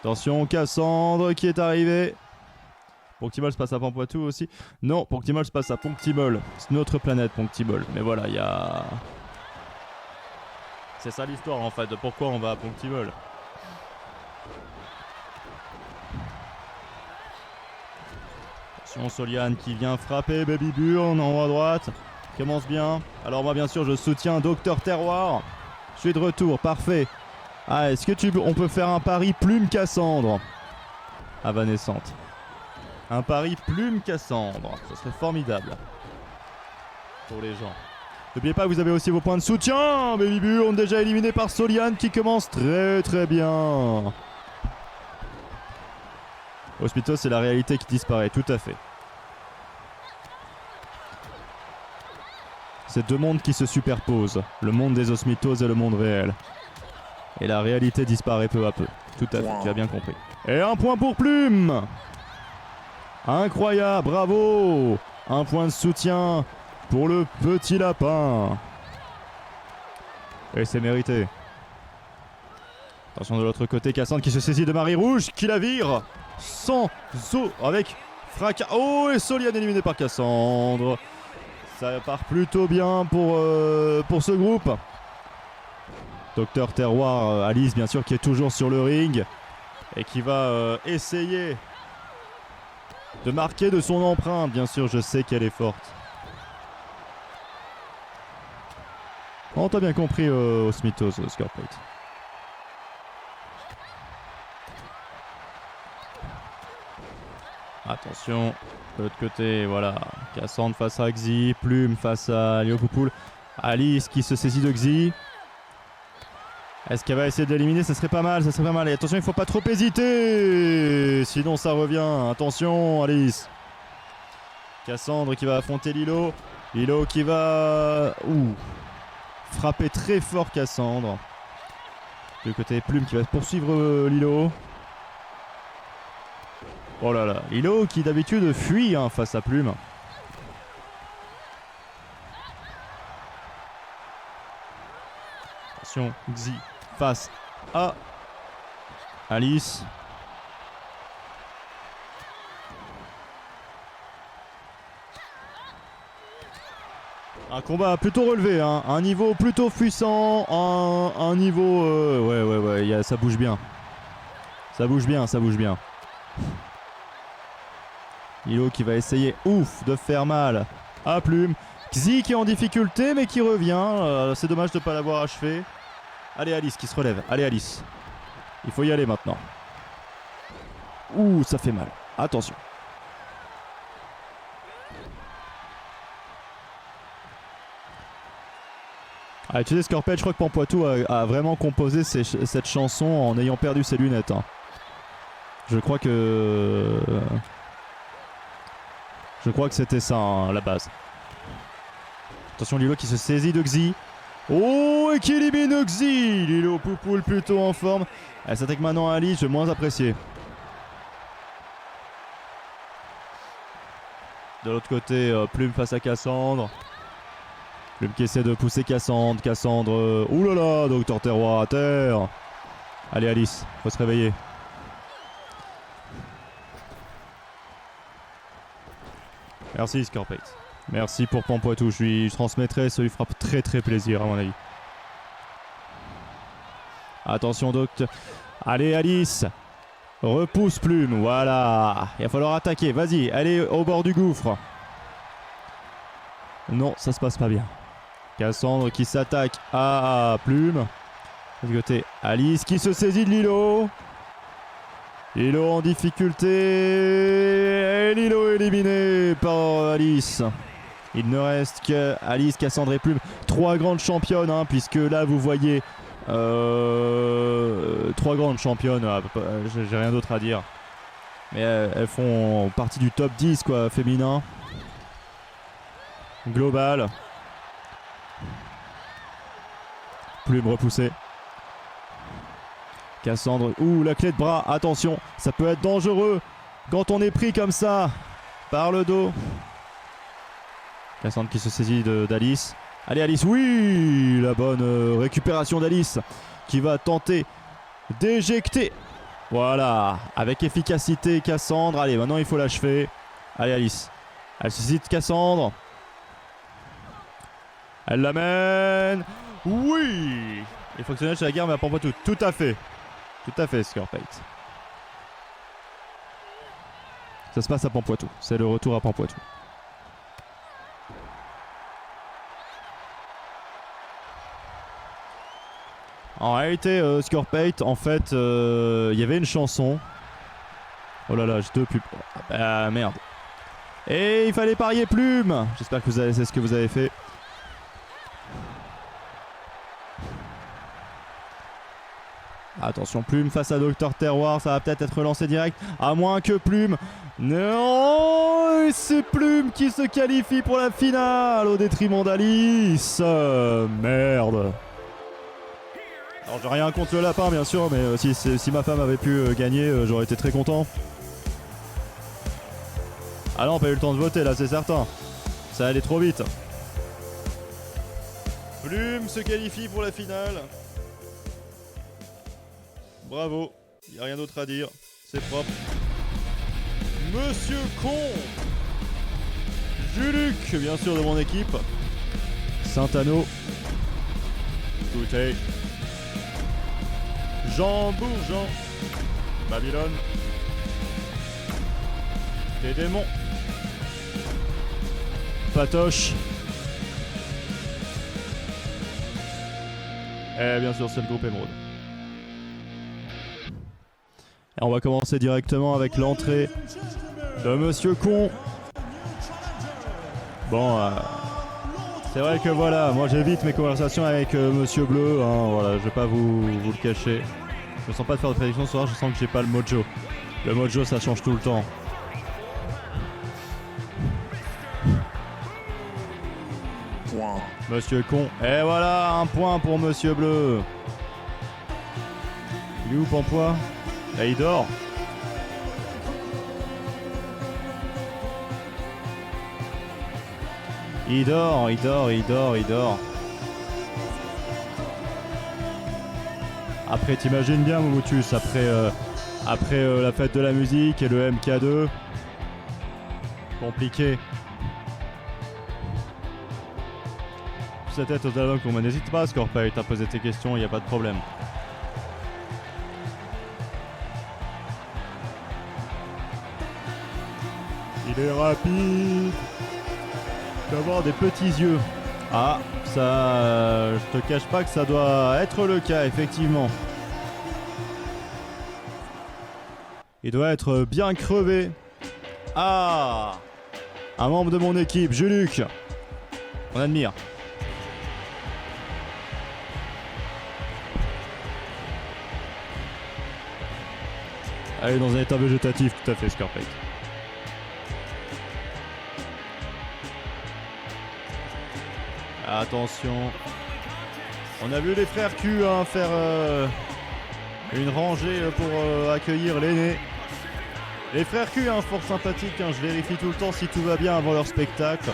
B: Attention, Cassandre qui est arrivé. Ponctimol se passe à Pampoitou aussi. Non, Ponctimol se passe à Ponctimol. C'est notre planète, Ponctimol. Mais voilà, il y a... C'est ça l'histoire, en fait, de pourquoi on va à Ponctimol. Attention, Soliane qui vient frapper Baby Burn en haut à droite. Commence bien. Alors moi, bien sûr, je soutiens Docteur Terroir. Je suis de retour, parfait. Ah, est-ce que on peut faire un pari Plume Cassandre? Evanescente. Un pari Plume Cassandre. Ça serait formidable. Pour les gens. N'oubliez pas, vous avez aussi vos points de soutien. Baby Burn déjà éliminé par Soliane qui commence très très bien. Hospitos, c'est la réalité qui disparaît, tout à fait. C'est deux mondes qui se superposent. Le monde des Osmitos et le monde réel. Et la réalité disparaît peu à peu. Tout à fait, tu as bien compris. Et un point pour Plume. Incroyable, bravo. Un point de soutien pour le petit lapin. Et c'est mérité. Attention de l'autre côté, Cassandre qui se saisit de Marie Rouge, qui la vire. Sans eau, avec fracas. Oh, et Soliane éliminé par Cassandre. Ça part plutôt bien pour ce groupe. Docteur Terroir, Alice bien sûr qui est toujours sur le ring et qui va essayer de marquer de son empreinte. Bien sûr, je sais qu'elle est forte. Oh, t'as bien compris au Smithos, Scorpate. Attention, de l'autre côté, voilà. Cassandre face à Xi, Plume face à Léo Poupoule. Alice qui se saisit de Xi. Est-ce qu'elle va essayer de l'éliminer? Ça serait pas mal, ça serait pas mal. Et attention, il faut pas trop hésiter, sinon ça revient. Attention, Alice. Cassandre qui va affronter Lilo. Lilo qui va frapper très fort Cassandre. Du côté Plume qui va poursuivre Lilo. Oh là là, Lilo qui d'habitude fuit face à Plume. Attention, Xi face à Alice. Un combat plutôt relevé, hein. Un niveau plutôt puissant, un niveau... ouais, ça bouge bien. Ça bouge bien, ça bouge bien. Lilo qui va essayer, de faire mal à Plume. Xi qui est en difficulté mais qui revient. C'est dommage de ne pas l'avoir achevé. Allez Alice qui se relève. Allez Alice. Il faut y aller maintenant. Ça fait mal. Attention. Ah, tu sais Scorpette, je crois que Pampoitou a vraiment composé cette chanson en ayant perdu ses lunettes. Hein. Je crois que c'était ça à la base. Attention Lilo qui se saisit de Xi. Et qui élimine Xi. Lilo Poupoule plutôt en forme. Elle s'attaque maintenant à Alice, je vais moins apprécié. De l'autre côté, Plume face à Cassandre. Plume qui essaie de pousser Cassandre. Cassandre. Oulala, Docteur Terroir à terre. Allez Alice, faut se réveiller. Merci Scorpate. Merci pour Pampoitou. Je transmettrai, ça lui fera très très plaisir à mon avis. Attention Docteur. Allez Alice. Repousse Plume, voilà. Il va falloir attaquer, vas-y, allez au bord du gouffre. Non, ça se passe pas bien. Cassandre qui s'attaque à Plume. De côté, Alice qui se saisit de Lilo. Lilo en difficulté. Et Lilo éliminé par Alice. Il ne reste que Alice, Cassandre et Plume. 3 grandes championnes, hein, puisque là vous voyez 3 grandes championnes. J'ai rien d'autre à dire. Mais elles font partie du top 10 quoi, féminin. Global. Plume repoussée. Cassandre. La clé de bras. Attention, ça peut être dangereux quand on est pris comme ça par le dos. Cassandre qui se saisit d'Alice. Allez Alice, oui, la bonne récupération d'Alice qui va tenter d'éjecter. Voilà, avec efficacité Cassandre. Allez, maintenant il faut l'achever. Allez Alice. Elle se saisit de Cassandre. Elle l'amène. Oui. Il fonctionnait chez la guerre mais à Pampoitou. Tout à fait. Tout à fait Scorpate. Ça se passe à Pampoitou. C'est le retour à Pampoitou. En réalité, Scorpate, en fait, il y avait une chanson. Oh là là, j'ai 2 pubs. Ah merde. Et il fallait parier Plume. J'espère que c'est ce que vous avez fait. Attention, Plume face à Docteur Terroir, ça va peut-être être lancé direct, à moins que Plume... Non, c'est Plume qui se qualifie pour la finale au détriment d'Alice. Merde. Alors j'ai rien contre le lapin bien sûr, mais si ma femme avait pu gagner, j'aurais été très content. Ah non, pas eu le temps de voter là, c'est certain. Ça allait trop vite. Plume se qualifie pour la finale. Bravo, il n'y a rien d'autre à dire, c'est propre. Monsieur Con, Juluc, bien sûr de mon équipe, Saint-Ano, Touté, Jean Bourgeon. Babylone. Les démons. Patoche. Et bien sûr, c'est le groupe Émeraude. Et on va commencer directement avec l'entrée de Monsieur Con. Bon, c'est vrai que voilà, moi j'évite mes conversations avec Monsieur Bleu, hein, voilà, je vais pas vous le cacher. Je me sens pas de faire de prédiction ce soir, je sens que j'ai pas le mojo. Le mojo ça change tout le temps.
A: Point.
B: Monsieur Con. Et voilà, un point pour Monsieur Bleu. Il est où Pampois? Là il dort. Il dort. Après, t'imagines bien, Momotus, après la fête de la musique et le MK2. Compliqué. Sa tête aux albums qu'on n'hésite pas, Scorpio, t'as posé tes questions, y a pas de problème. Il est rapide. D'avoir des petits yeux. Ah, ça, je te cache pas que ça doit être le cas, effectivement. Il doit être bien crevé. Ah, un membre de mon équipe, Juluc. On admire. Allez, dans un état végétatif, tout à fait, Scorpio. Attention. On a vu les frères Q hein, faire une rangée pour accueillir l'aîné. Les frères Q, hein, fort sympathiques, hein, je vérifie tout le temps si tout va bien avant leur spectacle.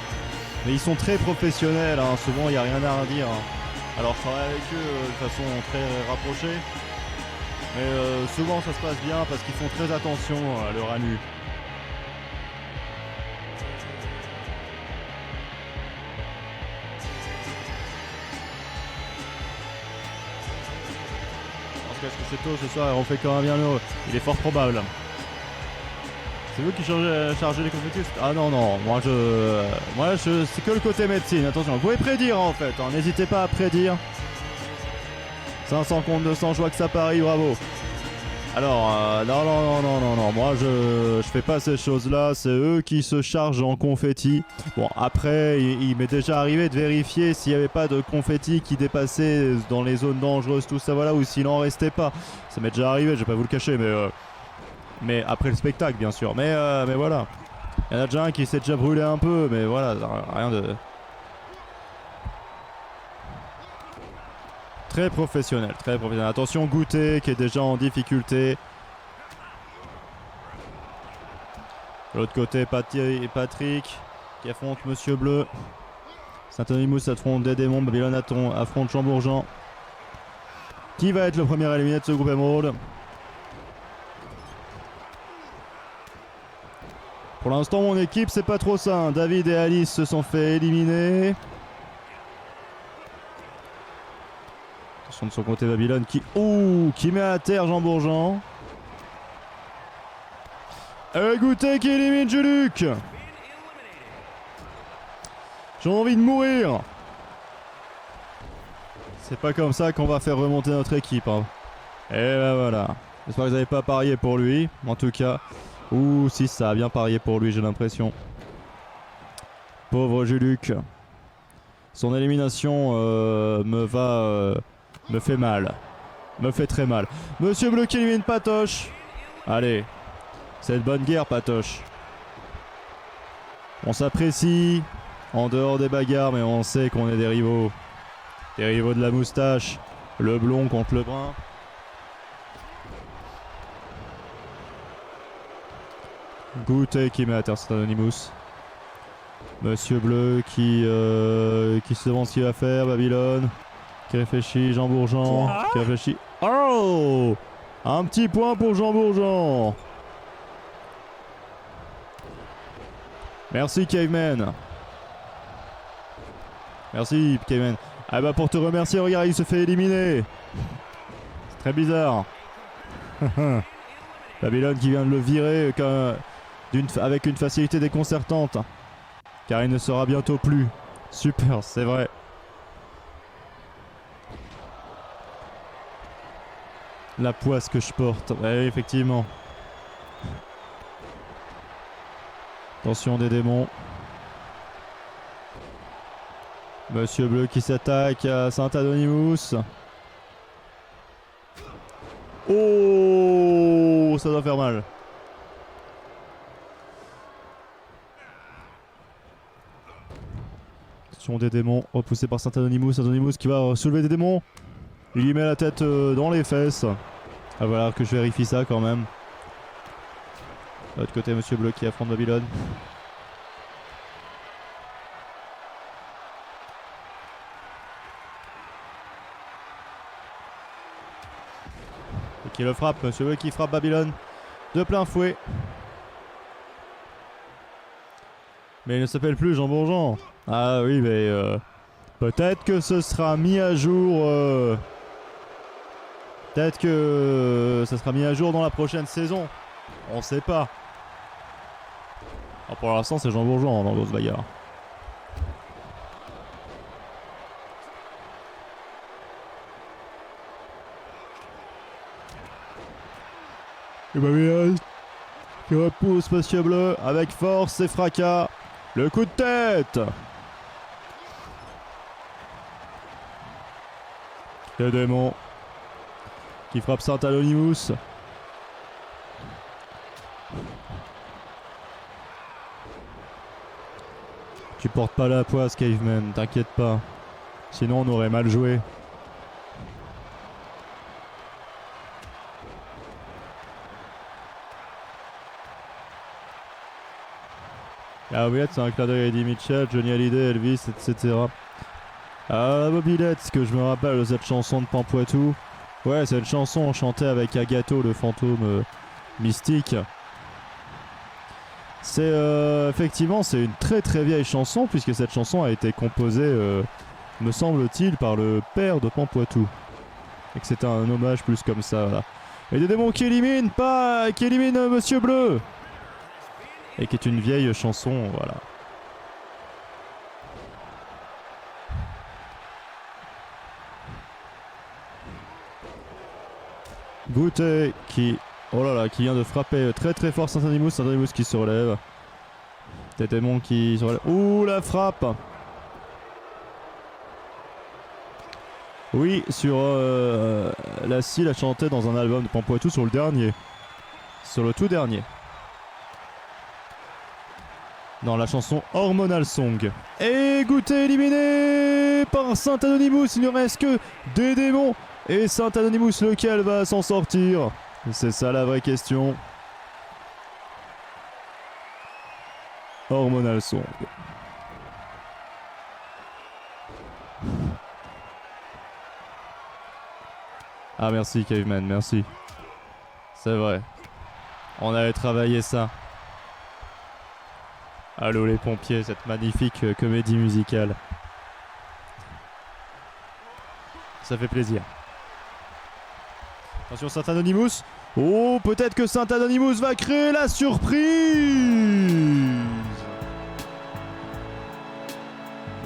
B: Mais ils sont très professionnels, hein, souvent il n'y a rien à redire. Hein. Alors je travaille avec eux de façon très rapprochée. Mais souvent ça se passe bien parce qu'ils font très attention à leur anu. Est-ce que c'est tôt ce soir et on fait quand même bien heureux? Il est fort probable. C'est vous qui chargez les compétitions? Ah non, moi c'est que le côté médecine, attention, vous pouvez prédire en fait, hein. N'hésitez pas à prédire. 500 contre 200, je vois que ça parie, bravo. Alors, non, moi je fais pas ces choses-là, c'est eux qui se chargent en confetti. Bon, après, il m'est déjà arrivé de vérifier s'il n'y avait pas de confetti qui dépassait dans les zones dangereuses, tout ça, voilà, ou s'il en restait pas. Ça m'est déjà arrivé, je vais pas vous le cacher, mais après le spectacle, bien sûr. Mais voilà. Il y en a déjà un qui s'est déjà brûlé un peu, mais voilà, rien de... Très professionnel, très professionnel. Attention, Goûter qui est déjà en difficulté. De l'autre côté, Patrick qui affronte Monsieur Bleu. Saint-Anonymous affronte des démons. Babylone affronte Jean Bourgeon. Qui va être le premier éliminé de ce groupe Émeraude? Pour l'instant, mon équipe, c'est pas trop ça. Hein. David et Alice se sont fait éliminer. De son côté, Babylone qui met à terre Jean Bourgeon. Et Goûter qui élimine Juluc. J'ai envie de mourir. C'est pas comme ça qu'on va faire remonter notre équipe. Hein. Et ben voilà. J'espère que vous n'avez pas parié pour lui. En tout cas. Ouh, si, ça a bien parié pour lui, j'ai l'impression. Pauvre Juluc. Son élimination me fait mal. Me fait très mal. Monsieur Bleu qui élimine Patoche. Allez. C'est de bonne guerre, Patoche. On s'apprécie en dehors des bagarres, mais on sait qu'on est des rivaux. Des rivaux de la moustache. Le blond contre le brun. Goûter qui met à terre cet Anonymous. Monsieur Bleu qui se demande ce qu'il va faire. Babylone qui réfléchit. Jean Bourgeon qui réfléchit. Oh! Un petit point pour Jean Bourgeon. Merci Caveman. Merci Caveman. Ah bah pour te remercier, regarde, il se fait éliminer. C'est Très bizarre. Babylone qui vient de le virer avec une facilité déconcertante. Car il ne sera bientôt plus. Super, c'est vrai. La poisse que je porte. Ouais, effectivement. Attention des démons. Monsieur Bleu qui s'attaque à Saint-Anonymous. Oh, ça doit faire mal. Attention des démons, repoussé par Saint-Anonymous. Anonymous qui va soulever des démons. Il lui met la tête dans les fesses. Ah voilà que je vérifie ça quand même. De l'autre côté, Monsieur Bleu qui affronte Babylone. Et qui le frappe, Monsieur Bleu qui frappe Babylone de plein fouet. Mais il ne s'appelle plus Jean Bourgeon. Ah oui, mais peut-être que ce sera mis à jour. Peut-être que ça sera mis à jour dans la prochaine saison. On sait pas. Alors pour l'instant, c'est Jean Bourgeon dans Grosse Bagarre. Et Babylone qui repousse Monsieur Bleu avec force et fracas. Le coup de tête. Le démon qui frappe Saint-Anonymous. Tu portes pas la poisse, Caveman, t'inquiète pas. Sinon on aurait mal joué. Ah oui, c'est un clin d'œil à Eddie Mitchell, Johnny Hallyday, Elvis, etc. Ah, la mobilette, que je me rappelle de cette chanson de Pampoitou. Ouais, cette chanson chantée avec Agatho, le fantôme mystique. C'est effectivement, c'est une très très vieille chanson, puisque cette chanson a été composée, me semble-t-il, par le père de Pampoitou. Et que c'était un hommage plus comme ça, voilà. Et des démons qui éliminent, qui éliminent Monsieur Bleu. Et qui est une vieille chanson, voilà. Goûter qui, oh là là, qui vient de frapper très très fort Saint-Anonymous. Saint-Anonymous qui se relève. Des démons qui se relèvent. Ouh, la frappe. Oui, sur la scie, la chantait dans un album de Pampoitou sur le dernier. Sur le tout dernier. Dans la chanson Hormonal Song. Et Goûter éliminé par Saint-Anonymous. Il ne reste que des démons. Et Saint-Anonymous, lequel va s'en sortir? C'est ça la vraie question. Hormonal Song. Ah merci Caveman, merci. C'est vrai. On avait travaillé ça. Allô les pompiers, cette magnifique comédie musicale. Ça fait plaisir. Attention Saint-Anonymous. Oh, peut-être que Saint-Anonymous va créer la surprise.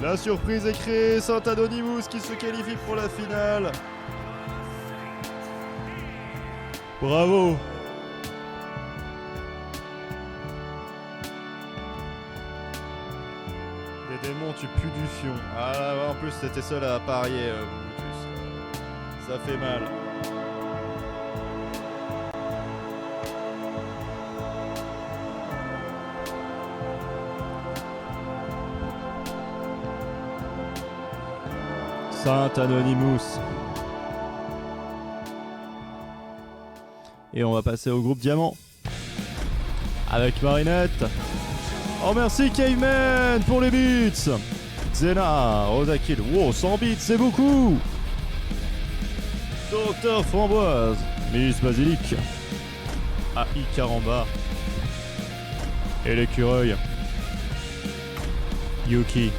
B: La surprise est créée. Saint-Anonymous qui se qualifie pour la finale. Bravo. Les démons, tu pues du fion. Ah là, en plus, t'étais seul à parier. Ça fait mal. Saint-Anonymous. Et on va passer au groupe Diamant. Avec Marinette. Oh merci Caveman pour les beats. Xena, Rosakill. Wow, 100 beats, c'est beaucoup. Docteur Framboise. Miss Basilic. AI Caramba. Et l'écureuil. Yuki.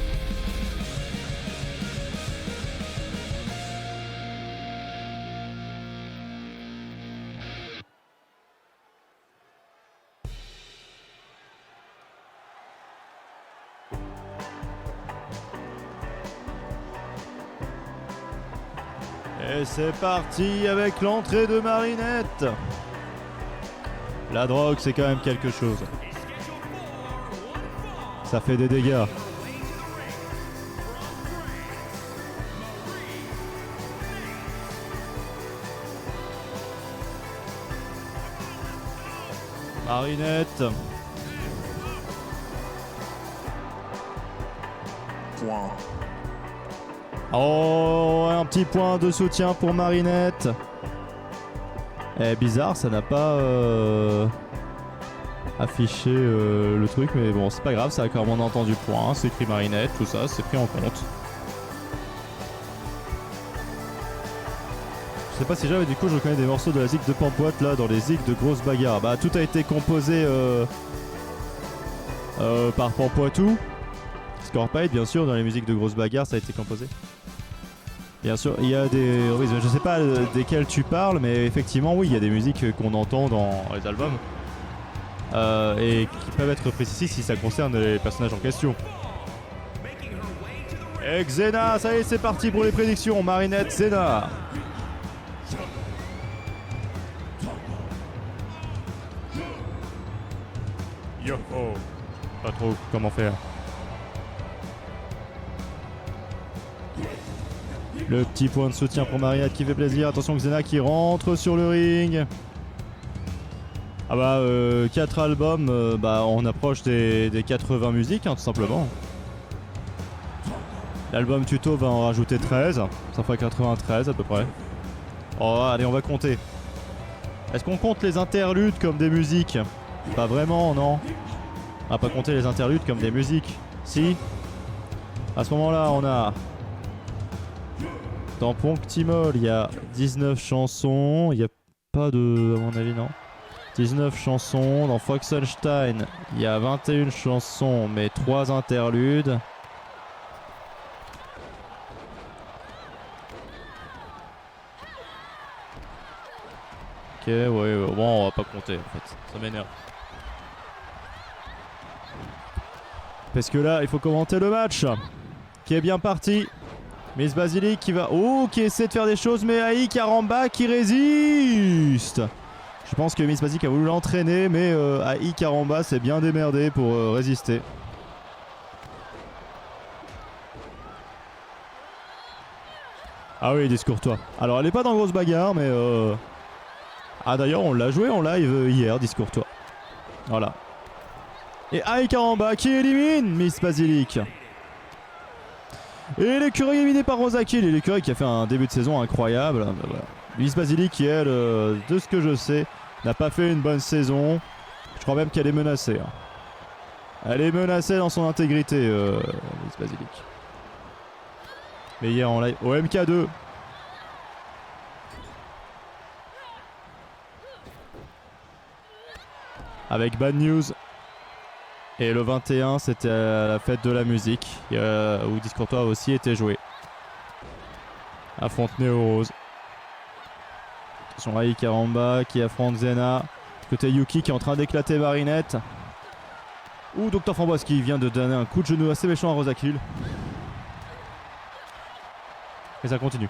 B: Et c'est parti avec l'entrée de Marinette. La drogue, c'est quand même quelque chose. Ça fait des dégâts. Marinette.
A: Point.
B: Oh, un petit point de soutien pour Marinette. Eh, bizarre, ça n'a pas affiché le truc, mais bon, c'est pas grave, ça a quand même entendu point. C'est écrit Marinette, tout ça, c'est pris en compte. Je sais pas si jamais, du coup, je reconnais des morceaux de la zig de Pampoite là dans les zigs de grosses bagarres. Bah, tout a été composé par Pampoitou. Scorpion, bien sûr, dans les musiques de grosses bagarres, ça a été composé. Bien sûr, il y a des... Oui, je sais pas desquelles tu parles, mais effectivement, oui, il y a des musiques qu'on entend dans les albums. Et qui peuvent être précisées si ça concerne les personnages en question. Et Xena, ça y est, c'est parti pour les prédictions. Marinette, Xena. Yo, oh. Pas trop comment faire. Le petit point de soutien pour Marinette qui fait plaisir. Attention, Xena qui rentre sur le ring. Ah bah, 4 albums, bah on approche des 80 musiques, hein, tout simplement. L'album tuto va en rajouter 13. Ça fera 93 à peu près. Oh, allez, on va compter. Est-ce qu'on compte les interludes comme des musiques? Pas vraiment, non. On va pas compter les interludes comme des musiques. Si. À ce moment-là, on a... Dans Ponctimol, il y a 19 chansons. Il n'y a pas de... à mon avis, non. 19 chansons. Dans Foxenstein, il y a 21 chansons, mais 3 interludes. Ok, ouais, bon, on va pas compter en fait. Ça m'énerve. Parce que là, il faut commenter le match. Qui est bien parti. Miss Basilic qui va... Oh, qui essaie de faire des choses, mais Ai Karamba qui résiste. Je pense que Miss Basilic a voulu l'entraîner, mais Ai Karamba s'est bien démerdé pour résister. Ah oui, Discourtois. Alors, elle est pas dans grosse bagarre, mais... Ah d'ailleurs, on l'a joué en live hier, Discourtois. Voilà. Et Ai Karamba qui élimine Miss Basilic. Et l'écureuil éliminé par Rosakill. Et l'écureuil qui a fait un début de saison incroyable. Voilà. Miss Basilic qui, elle, de ce que je sais, n'a pas fait une bonne saison. Je crois même qu'elle est menacée. Hein. Elle est menacée dans son intégrité, Miss Basilic. Mais hier en live, au MK2. Avec Bad News. Et le 21, c'était la fête de la musique, où Discourtois a aussi été joué. Affronte Néo Rose. Attention, Ai Karamba qui affronte Xena. Côté Yuki qui est en train d'éclater Marinette. Ou Dr Framboise qui vient de donner un coup de genou assez méchant à Rosakill. Et ça continue.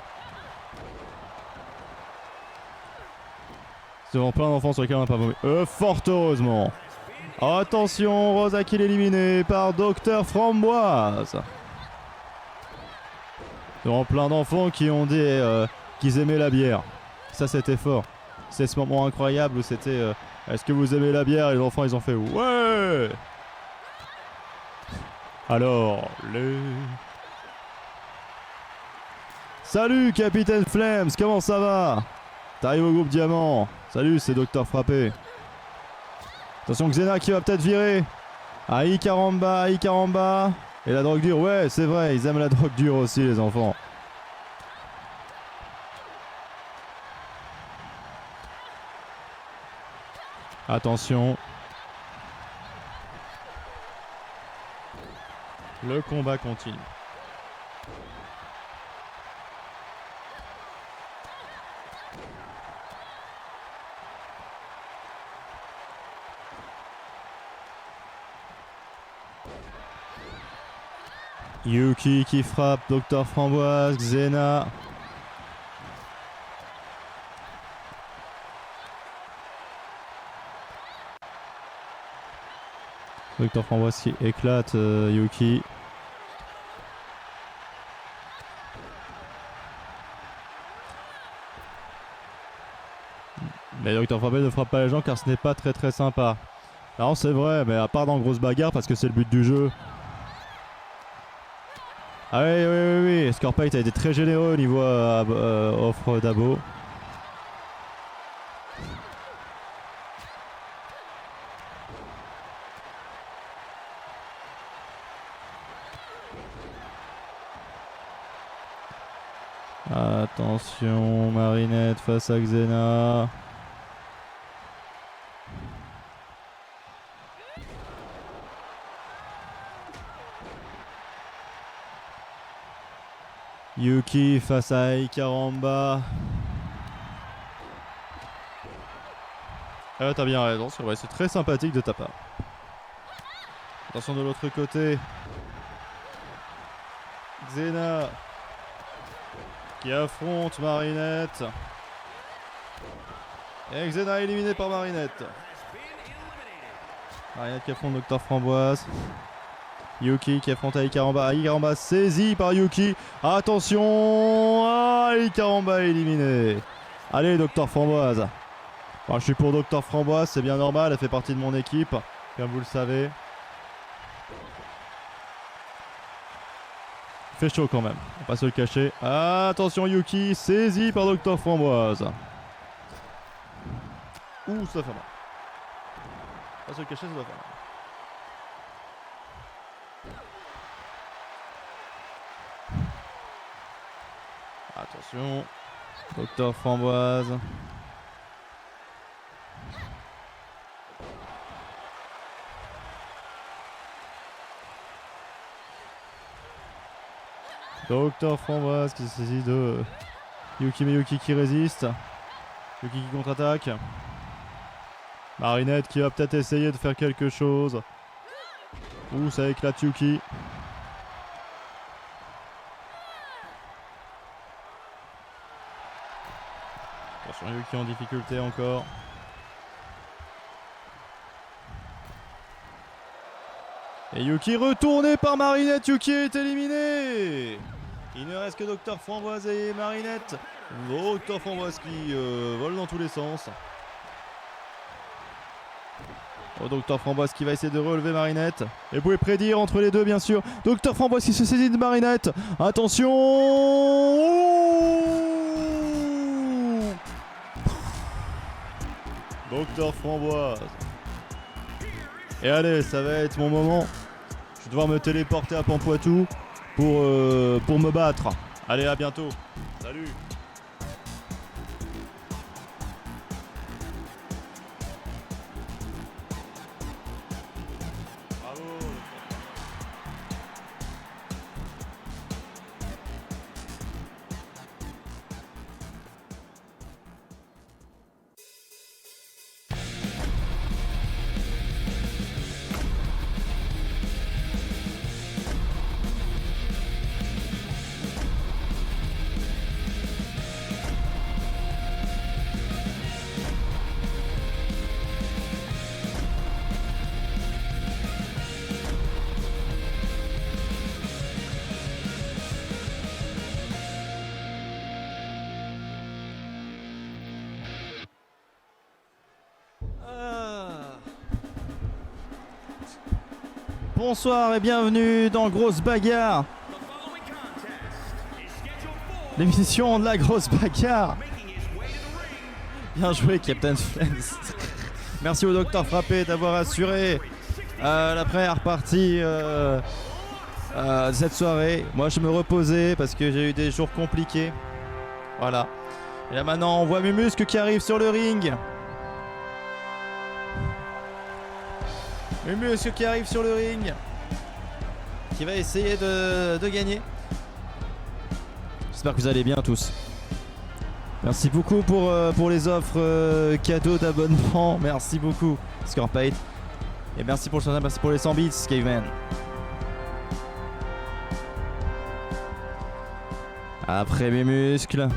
B: C'est devant plein d'enfants sur lesquels on n'a pas mauvais. Fort heureusement. Attention, Rosakill éliminé par Dr Framboise. Devant plein d'enfants qui ont dit qu'ils aimaient la bière. Ça, c'était fort. C'est ce moment incroyable où c'était est-ce que vous aimez la bière? Et les enfants, ils ont fait ouais. Alors, les... Salut, Capitaine Flames, comment ça va? T'arrives au groupe Diamant. Salut, c'est Docteur Frappé. Attention, Xena qui va peut-être virer. Ai Karamba. Et la drogue dure, ouais, c'est vrai, ils aiment la drogue dure aussi, les enfants. Attention. Le combat continue. Yuki qui frappe Dr Framboise, Xena. Docteur Framboise qui éclate Yuki. Mais Docteur Framboise ne frappe pas les gens car ce n'est pas très sympa. Non, c'est vrai, mais à part dans grosse bagarre parce que c'est le but du jeu. Ah oui. Scorpite a été très généreux au niveau offre d'abo. Attention, Marinette face à Xena. Yuki face à Ikaramba. Ah, t'as bien raison, c'est vrai, c'est très sympathique de ta part. Attention de l'autre côté. Xena qui affronte Marinette. Et Xena éliminée par Marinette. Marinette qui affronte Docteur Framboise. Yuki qui affronte Ikaramba. Ikaramba saisi par Yuki. Attention. Ah, Ikaramba éliminé. Allez, Docteur Framboise. Enfin, je suis pour Docteur Framboise, c'est bien normal. Elle fait partie de mon équipe, comme vous le savez. Il fait chaud quand même, on va pas se le cacher. Attention, Yuki saisi par Docteur Framboise. Ouh, ça fait mal. Pas se le cacher, ça doit faire mal. Attention, Docteur Framboise. Docteur Framboise qui se saisit de Yuki, mais Yuki qui résiste. Yuki qui contre-attaque. Marinette qui va peut-être essayer de faire quelque chose. Ouh, ça éclate Yuki. Attention, Yuki en difficulté encore. Et Yuki retourné par Marinette. Yuki est éliminé. Il ne reste que Docteur Framboise et Marinette. Docteur Framboise qui vole dans tous les sens. Oh, Docteur Framboise qui va essayer de relever Marinette. Et vous pouvez prédire entre les deux, bien sûr. Docteur Framboise qui se saisit de Marinette. Attention. Docteur Framboise. Et allez, ça va être mon moment. Je vais devoir me téléporter à Pampoitou pour me battre. Allez, à bientôt. Salut. Bravo. Bonsoir et bienvenue dans Grosse Bagarre. L'émission de la grosse bagarre. Bien joué, Captain Flames. Merci au Docteur Frappé d'avoir assuré la première partie de cette soirée. Moi, je me reposais parce que j'ai eu des jours compliqués. Voilà. Et là, maintenant, on voit mes muscles qui arrivent sur le ring. Le muscle qui arrive sur le ring, qui va essayer de gagner. J'espère que vous allez bien tous. Merci beaucoup pour les offres cadeaux d'abonnement. Merci beaucoup Scorpite. Et merci pour le soutien, merci pour les 100 bits Caveman. Après mes muscles.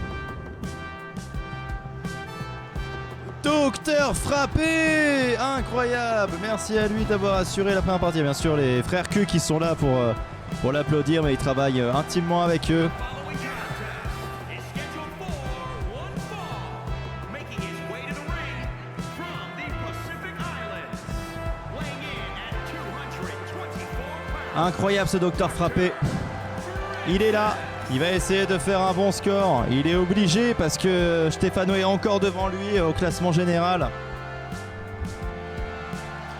B: Docteur Frappé, incroyable. Merci à lui d'avoir assuré la première partie. Bien sûr, les frères Q qui sont là pour l'applaudir, mais il travaille intimement avec eux. Incroyable ce Docteur Frappé. Il est là. Il va essayer de faire un bon score. Il est obligé parce que Stefano est encore devant lui au classement général.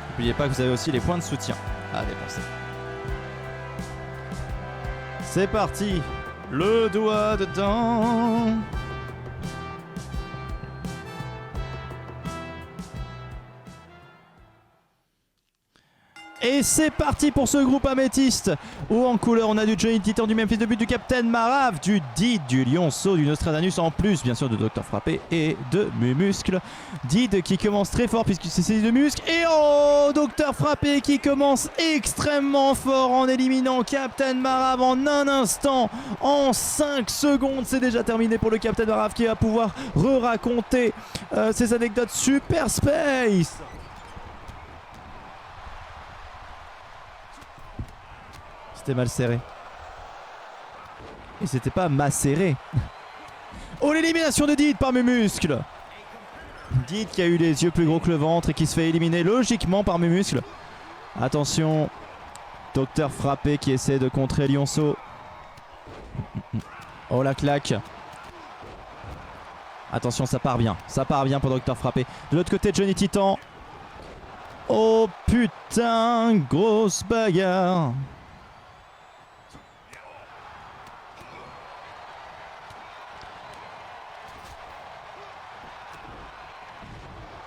B: N'oubliez pas que vous avez aussi les points de soutien à dépenser. C'est parti. Le doigt dedans. Et c'est parti pour ce groupe améthyste où en couleur on a du Johnny Titan, du Memphis de but, du Captain Marave, du Did, du Lionceau, du Nostradamus, en plus bien sûr de Docteur Frappé et de Mumuscle. Did qui commence très fort puisque c'est saisi de Muscle. Et oh, Docteur Frappé qui commence extrêmement fort en éliminant Captain Marave en un instant. En 5 secondes, c'est déjà terminé pour le Captain Marave qui va pouvoir re-raconter ses anecdotes Super Space. C'était mal serré. Et c'était pas macéré. Oh, l'élimination de Did par Mumuscle. Did qui a eu les yeux plus gros que le ventre et qui se fait éliminer logiquement par Mumuscle. Attention. Docteur Frappé qui essaie de contrer Lionceau. Oh la claque. Attention, ça part bien. Ça part bien pour Docteur Frappé. De l'autre côté, Johnny Titan. Oh putain, grosse bagarre.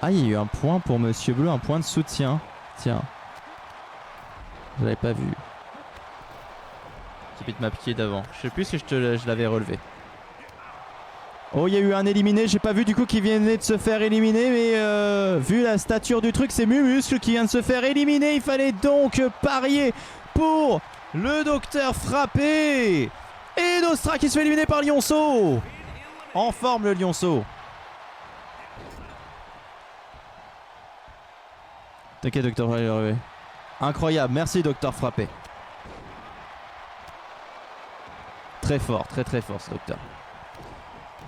B: Ah, il y a eu un point pour Monsieur Bleu, un point de soutien. Tiens. Je l'avais pas vu. Qui pète ma pied d'avant. Je sais plus si je l'avais relevé. Oh, il y a eu un éliminé. J'ai pas vu du coup qui venait de se faire éliminer. Mais vu la stature du truc, c'est Mumuscle qui vient de se faire éliminer. Il fallait donc parier pour le Docteur Frappé. Et Nostra qui se fait éliminer par Lionceau. En forme le Lionceau. T'inquiète, Docteur Frappé. Incroyable, merci Docteur Frappé. Très fort, très très fort ce Docteur.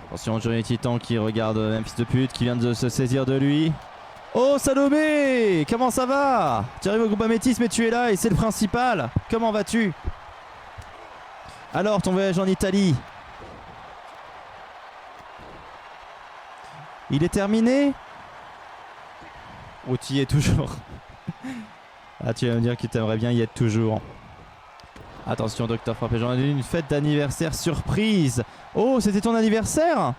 B: Attention, Johnny Titan qui regarde Memphis de pute, qui vient de se saisir de lui. Oh Salomé, comment ça va? Tu arrives au groupe améthyste mais tu es là et c'est le principal. Comment vas-tu? Alors, ton voyage en Italie? Il est terminé? Ou tu y es toujours? Ah, tu vas me dire que tu aimerais bien y être toujours. Attention, Docteur Frappé, j'en ai une fête d'anniversaire surprise. Oh, c'était ton anniversaire?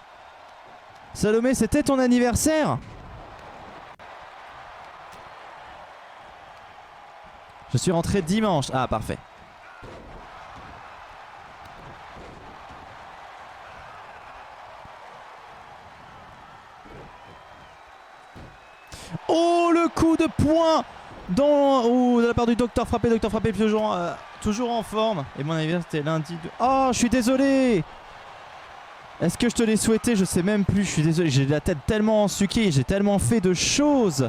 B: Salomé, c'était ton anniversaire? Je suis rentré dimanche. Ah, parfait. Oh, le coup de poing de la part du Docteur Frappé. Docteur Frappé toujours en forme. Et mon anniversaire c'était lundi. Oh, je suis désolé. Est-ce que je te l'ai souhaité? Je sais même plus. Je suis désolé. J'ai la tête tellement ensuquée. J'ai tellement fait de choses.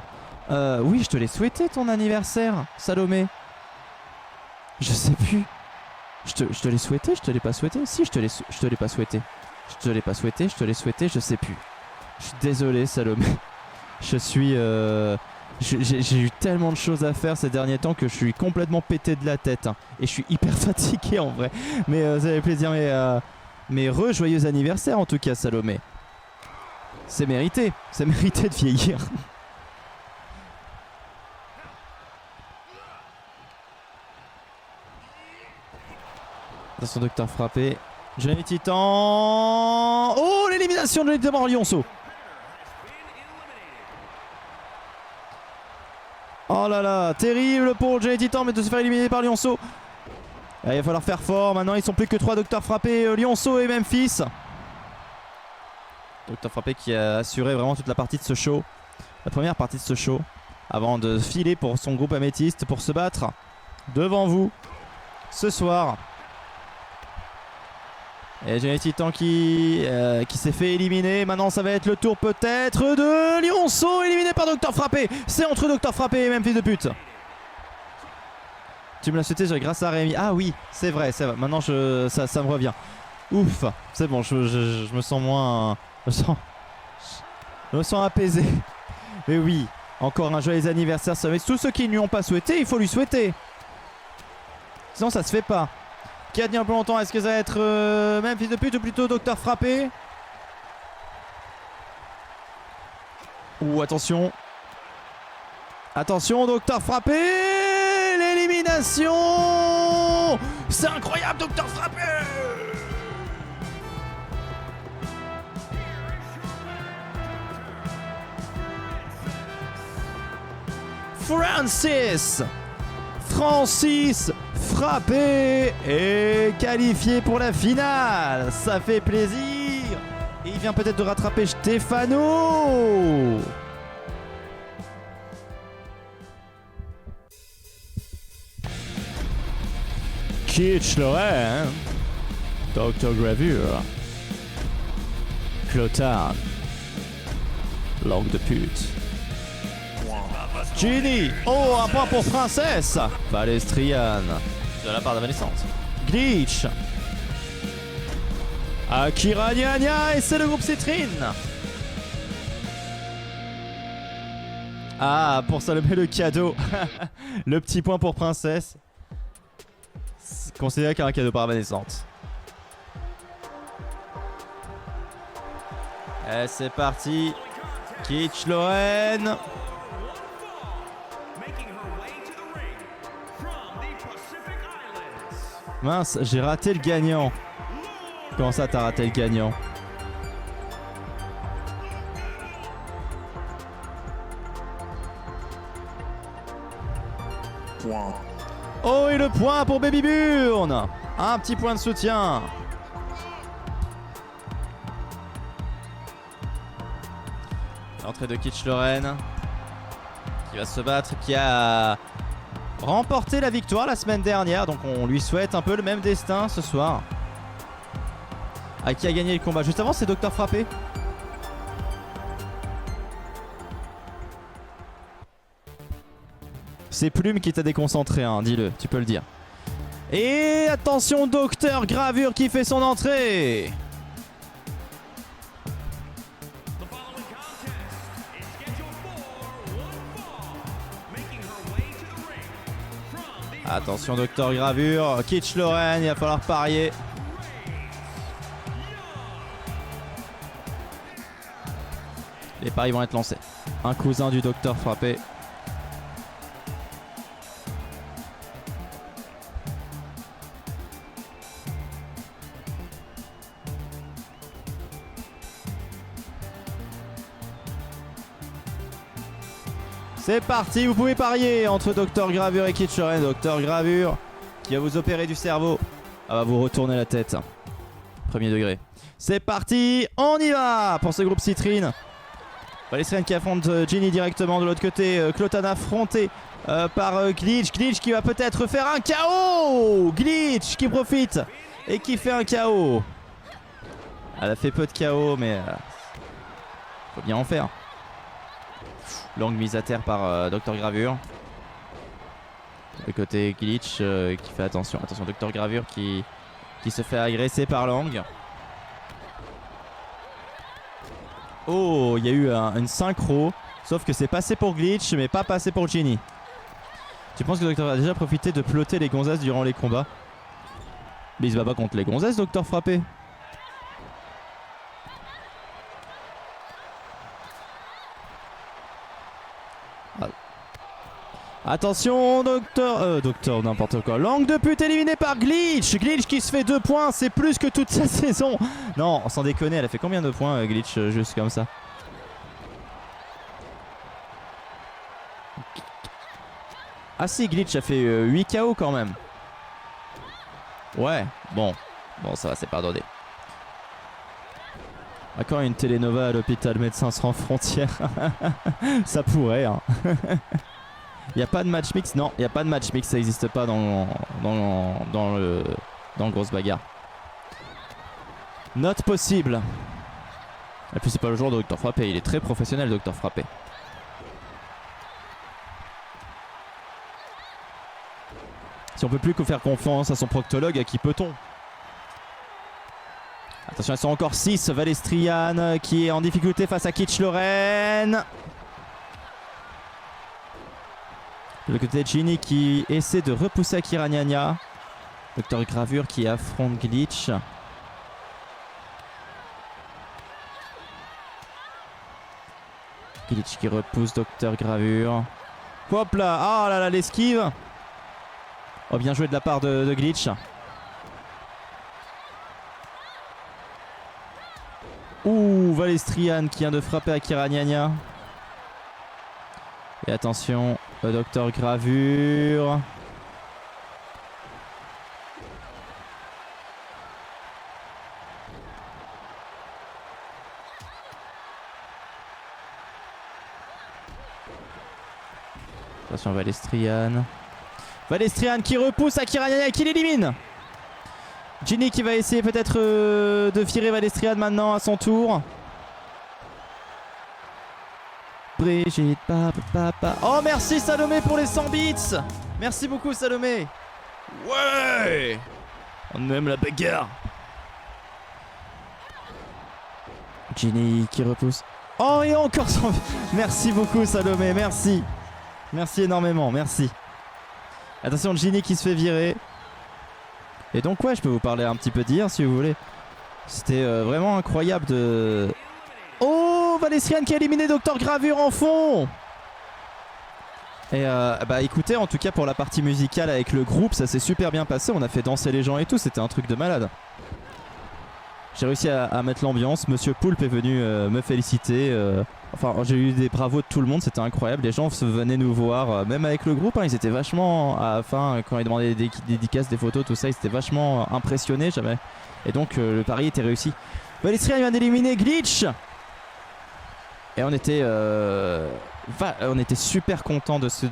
B: Oui, je te l'ai souhaité ton anniversaire, Salomé. Je sais plus. Je te l'ai souhaité? Je te l'ai pas souhaité? Si, je te l'ai pas souhaité. Je te l'ai pas souhaité. Je te l'ai souhaité. Je sais plus. Je suis désolé, Salomé. Je suis... J'ai eu tellement de choses à faire ces derniers temps que je suis complètement pété de la tête. Hein. Et je suis hyper fatigué en vrai. Mais ça fait plaisir. Mais joyeux anniversaire en tout cas, Salomé. C'est mérité. C'est mérité de vieillir. Attention, Docteur Frappé. Johnny Titan. Oh, l'élimination de Johnny Titan Lionceau. Oh là là, terrible pour Johnny Titan, mais de se faire éliminer par Lionceau. Il va falloir faire fort. Maintenant, ils sont plus que 3 Docteur Frappé, Lionceau et Memphis. Docteur Frappé qui a assuré vraiment toute la partie de ce show. La première partie de ce show. Avant de filer pour son groupe améthyste pour se battre devant vous ce soir. Et j'ai les Titans qui s'est fait éliminer. Maintenant, ça va être le tour peut-être de Lionceau, éliminé par Docteur Frappé. C'est entre Docteur Frappé et même fils de pute. Tu me l'as souhaité grâce à Rémi. Ah oui, c'est vrai, c'est vrai. Maintenant, ça me revient. Ouf, c'est bon, je me sens moins... Je me sens apaisé. Mais oui, encore un joyeux anniversaire. Mais tous ceux qui ne lui ont pas souhaité, il faut lui souhaiter. Sinon, ça se fait pas. Qui a tenu un peu longtemps? Est-ce que ça va être même fils de pute ou plutôt Docteur Frappé? Ouh, attention. Attention, Docteur Frappé. L'élimination. C'est incroyable, Docteur Frappé. Francis Frappé est qualifié pour la finale. Ça fait plaisir. Et il vient peut-être de rattraper Stefano. Kitsch Lorraine, Dr Gravure, Clotan, langue de pute. Ginny. Oh, un point pour Princesse. Palestrian. De la part de Valissante. Glitch. Akira Nya et c'est le groupe Citrine. Ah, pour saluer le cadeau. Le petit point pour Princesse. Considéré comme un cadeau par Valissante. Et c'est parti. Kitsch Lorraine. Mince, j'ai raté le gagnant. Comment ça, t'as raté le gagnant?
A: Point.
B: Oh, et le point pour Baby Burn. Un petit point de soutien. L'entrée de Kitsch Lorraine. Qui va se battre, qui a remporté la victoire la semaine dernière. Donc on lui souhaite un peu le même destin ce soir. Qui a gagné le combat juste avant, c'est Docteur Frappé. C'est Plume qui t'a déconcentré, hein, dis-le, tu peux le dire. Et attention, Docteur Gravure qui fait son entrée. Attention, Docteur Gravure, Kitsch Lorraine, il va falloir parier. Les paris vont être lancés. Un cousin du Docteur Frappé. C'est parti, vous pouvez parier entre Docteur Gravure et Kitsch Lorraine. Docteur Gravure qui va vous opérer du cerveau. Ah, va vous retourner la tête. Premier degré. C'est parti, on y va pour ce groupe Citrine. Palestrian qui affronte Ginny directement de l'autre côté. Clotan affronté par Glitch. Glitch qui va peut-être faire un KO. Glitch qui profite et qui fait un KO. Elle a fait peu de KO, mais faut bien en faire. Longue mise à terre par Docteur Gravure. Le côté Glitch qui fait attention. Attention, Docteur Gravure qui se fait agresser par Lang. Oh, il y a eu une synchro. Sauf que c'est passé pour Glitch, mais pas passé pour Ginny. Tu penses que Docteur a déjà profité de plotter les gonzesses durant les combats? Mais il se bat pas contre les gonzesses, Docteur Frappé. Attention, Docteur n'importe quoi. Langue de pute éliminé par Glitch. Glitch qui se fait 2 points, c'est plus que toute sa saison. Non, sans déconner, elle a fait combien de points Glitch juste comme ça? Ah si, Glitch a fait 8 KO quand même. Ouais, bon ça va, c'est pardonné. Encore une télénova à l'hôpital Médecins Sans Frontières. Ça pourrait, hein. Il n'y a pas de match mix? Non, il n'y a pas de match mix, ça n'existe pas dans le grosse bagarre.
C: Note possible. Et puis c'est pas le genre de Docteur Frappé, il est très professionnel Docteur Frappé. Si on peut plus que faire confiance à son proctologue, à qui peut-on? Attention, elles sont encore 6. Valestrian qui est en difficulté face à Kitch Lorraine. De l'autre côté, Ginny qui essaie de repousser Akira Gnagna. Docteur Gravure qui affronte Glitch. Glitch qui repousse Docteur Gravure. Hop là, ah là là, l'esquive. Oh, bien joué de la part de Glitch. Ouh, Valestrian qui vient de frapper Akira Gnagna. Et attention, le Docteur Gravure. Attention, Valestrian. Valestrian qui repousse Akira Gnagna et qui l'élimine. Ginny qui va essayer peut-être de virer Valestrian maintenant à son tour. Brigitte, papa. Oh, merci Salomé pour les 100 bits. Merci beaucoup Salomé. Ouais, on aime la bagarre. Ginny qui repousse. Oh, et encore 100 bits. Merci beaucoup Salomé, merci. Merci énormément, merci. Attention, Ginny qui se fait virer. Et donc ouais, je peux vous parler un petit peu d'hier si vous voulez. C'était vraiment incroyable de... Oh, Valestrian qui a éliminé Docteur Gravure en fond. Et bah écoutez, en tout cas pour la partie musicale avec le groupe, ça s'est super bien passé. On a fait danser les gens et tout, c'était un truc de malade. J'ai réussi à mettre l'ambiance. Monsieur Poulpe est venu me féliciter. Enfin, j'ai eu des bravos de tout le monde, c'était incroyable. Les gens venaient nous voir, même avec le groupe, hein, ils étaient vachement, à la fin, quand ils demandaient des dédicaces, des photos, tout ça, ils étaient vachement impressionnés. Et donc, le pari était réussi. Valestrian vient d'éliminer Glitch. Et on était super contents de ce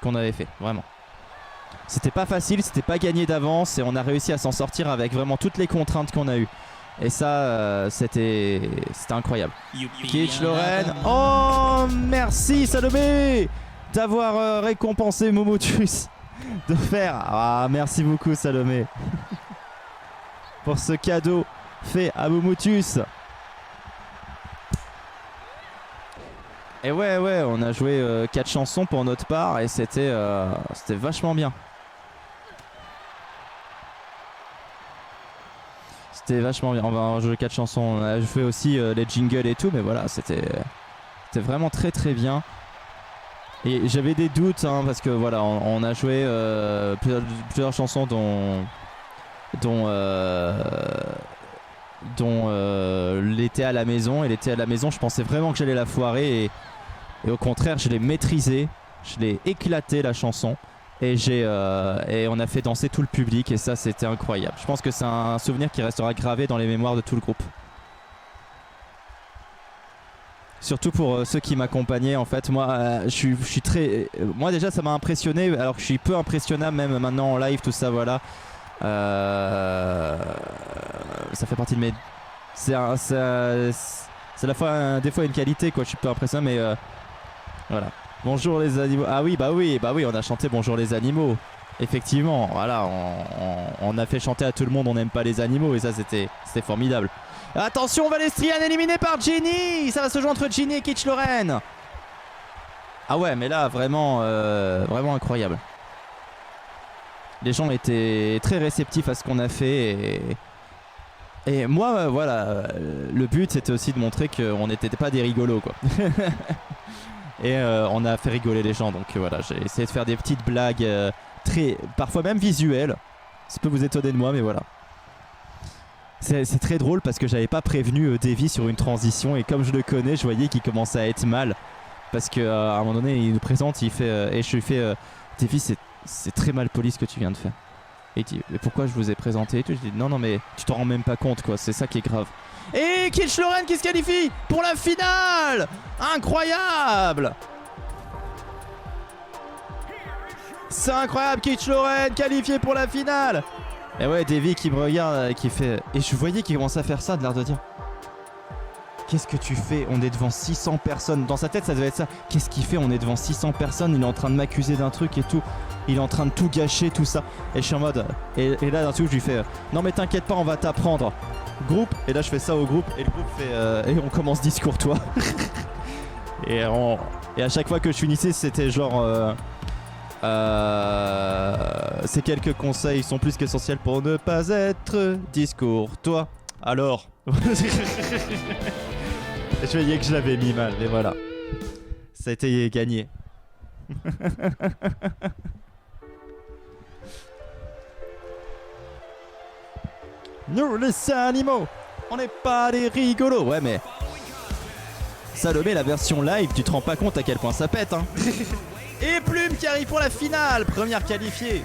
C: qu'on avait fait, vraiment. C'était pas facile, c'était pas gagné d'avance et on a réussi à s'en sortir avec vraiment toutes les contraintes qu'on a eues. Et ça, c'était incroyable. Kitch Lorraine. Oh, merci Salomé d'avoir récompensé Momotus. De faire. Ah, merci beaucoup Salomé. Pour ce cadeau fait à Momotus. Et ouais, on a joué 4 chansons pour notre part et c'était vachement bien. C'était vachement bien. On va jouer 4 chansons. On a fait aussi les jingles et tout, mais voilà, c'était vraiment très très bien. Et j'avais des doutes hein, parce que voilà, on a joué plusieurs chansons dont l'été à la maison. Et l'été à la maison, je pensais vraiment que j'allais la foirer et au contraire, je l'ai maîtrisée, je l'ai éclaté la chanson. Et on a fait danser tout le public et ça c'était incroyable. Je pense que c'est un souvenir qui restera gravé dans les mémoires de tout le groupe. Surtout pour ceux qui m'accompagnaient en fait. Moi je suis très... Moi déjà ça m'a impressionné alors que je suis peu impressionnable même maintenant en live tout ça voilà. Ça fait partie de mes... C'est à la fois un défaut et une qualité quoi. Je suis peu impressionnable mais voilà. Bonjour les animaux. Ah oui, bah oui, on a chanté Bonjour les animaux. Effectivement, voilà, on a fait chanter à tout le monde, on n'aime pas les animaux et ça c'était formidable. Attention, Valestrian éliminé par Ginny. Ça va se jouer entre Ginny et Kitch Lorraine. Ah ouais, mais là vraiment, vraiment incroyable. Les gens étaient très réceptifs à ce qu'on a fait et moi, voilà, le but c'était aussi de montrer qu'on n'était pas des rigolos quoi. Et on a fait rigoler les gens donc voilà, j'ai essayé de faire des petites blagues parfois même visuelles. Ça peut vous étonner de moi mais voilà. C'est très drôle parce que j'avais pas prévenu Davy sur une transition et comme je le connais je voyais qu'il commençait à être mal. Parce qu'à un moment donné il nous présente, il fait et je lui fais Davy c'est très mal poli ce que tu viens de faire. Et il dit mais pourquoi je vous ai présenté et tout. Je dis non mais tu t'en rends même pas compte quoi, c'est ça qui est grave. Et Kitch Lorraine qui se qualifie pour la finale. Incroyable. C'est incroyable, Kitch Lorraine qualifié pour la finale. Et ouais, Davy qui me regarde, qui fait... Et je voyais qu'il commençait à faire ça, de l'air de dire... Qu'est-ce que tu fais? On est devant 600 personnes. Dans sa tête, ça devait être ça. Qu'est-ce qu'il fait? On est devant 600 personnes. Il est en train de m'accuser d'un truc et tout. Il est en train de tout gâcher, tout ça. Et je suis en mode... Et là, d'un coup, je lui fais... Non mais t'inquiète pas, on va t'apprendre. Groupe. Et là, je fais ça au groupe. Et le groupe fait... Et on commence discours, toi. et à chaque fois que je finissais, c'était genre... Ces quelques conseils sont plus qu'essentiels pour ne pas être discours, toi. Alors... Je voyais que je l'avais mis mal, mais voilà. Ça a été gagné. Nous les animaux, on n'est pas des rigolos. Ouais mais... Salomé, la version live, tu te rends pas compte à quel point ça pète hein. Et Plume qui arrive pour la finale, première qualifiée.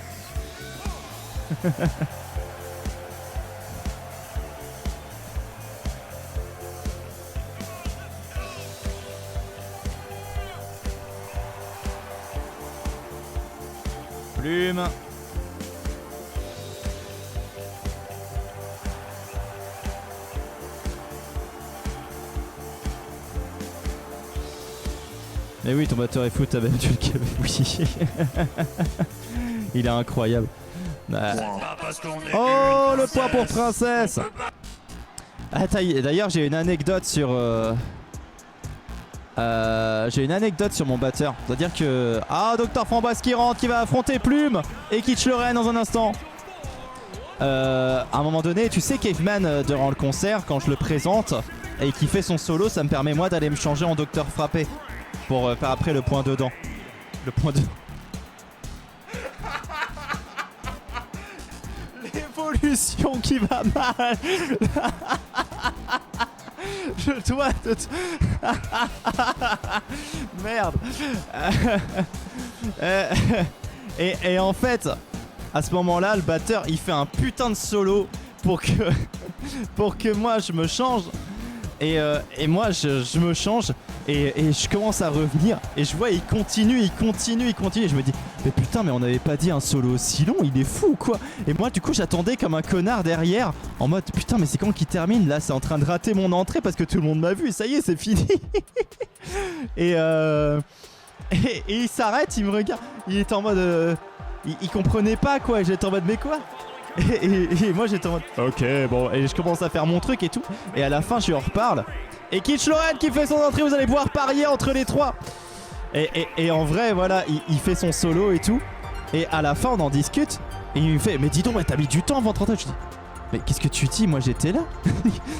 C: Plume. Mais oui, ton batteur est fou, t'as même dû le calmer. Oui. Il est incroyable. Oh, le point pour Princesse. Ah, d'ailleurs, j'ai une anecdote sur... j'ai une anecdote sur mon batteur. C'est-à-dire que... Ah, Dr Framboise qui rentre, qui va affronter Plume et Kitsch Lorraine dans un instant. À un moment donné, tu sais, Caveman, durant le concert, quand je le présente et qu'il fait son solo, ça me permet moi d'aller me changer en Docteur Frappé pour faire après le point dedans. Le point de... L'évolution qui va mal. Je dois te... Merde. Et en fait, à ce moment-là, le batteur, il fait un putain de solo pour que moi je me change. Et moi je me change et je commence à revenir et je vois il continue et je me dis mais putain mais on n'avait pas dit un solo aussi long, il est fou quoi. Et moi du coup j'attendais comme un connard derrière en mode putain mais c'est quand qu'il termine là, c'est en train de rater mon entrée parce que tout le monde m'a vu, ça y est c'est fini. et il s'arrête, il me regarde, il est en mode il comprenait pas quoi, et j'étais en mode mais quoi. Et moi j'étais en mode ok bon, et je commence à faire mon truc et tout, et à la fin je lui en reparle et Kitsch Lorraine qui fait son entrée, vous allez pouvoir parier entre les trois. Et en vrai voilà, il fait son solo et tout, et à la fin on en discute et il me fait mais dis donc t'as mis du temps avant de rentrer. Je dis mais qu'est-ce que tu dis, moi j'étais là.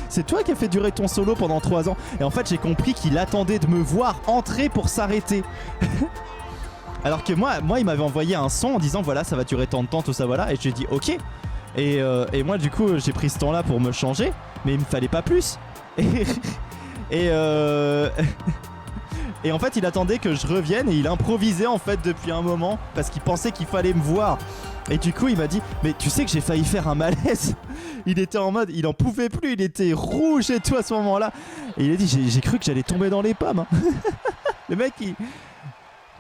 C: C'est toi qui as fait durer ton solo pendant 3 ans. Et en fait j'ai compris qu'il attendait de me voir entrer pour s'arrêter. Alors que moi il m'avait envoyé un son en disant voilà ça va durer tant de temps, tout ça voilà, et j'ai dit ok. Et moi du coup j'ai pris ce temps là pour me changer, mais il me fallait pas plus. Et en fait il attendait que je revienne et il improvisait en fait depuis un moment parce qu'il pensait qu'il fallait me voir. Et du coup il m'a dit mais tu sais que j'ai failli faire un malaise. Il était en mode, il en pouvait plus, il était rouge et tout à ce moment là. Et il a dit j'ai cru que j'allais tomber dans les pommes hein. Le mec il...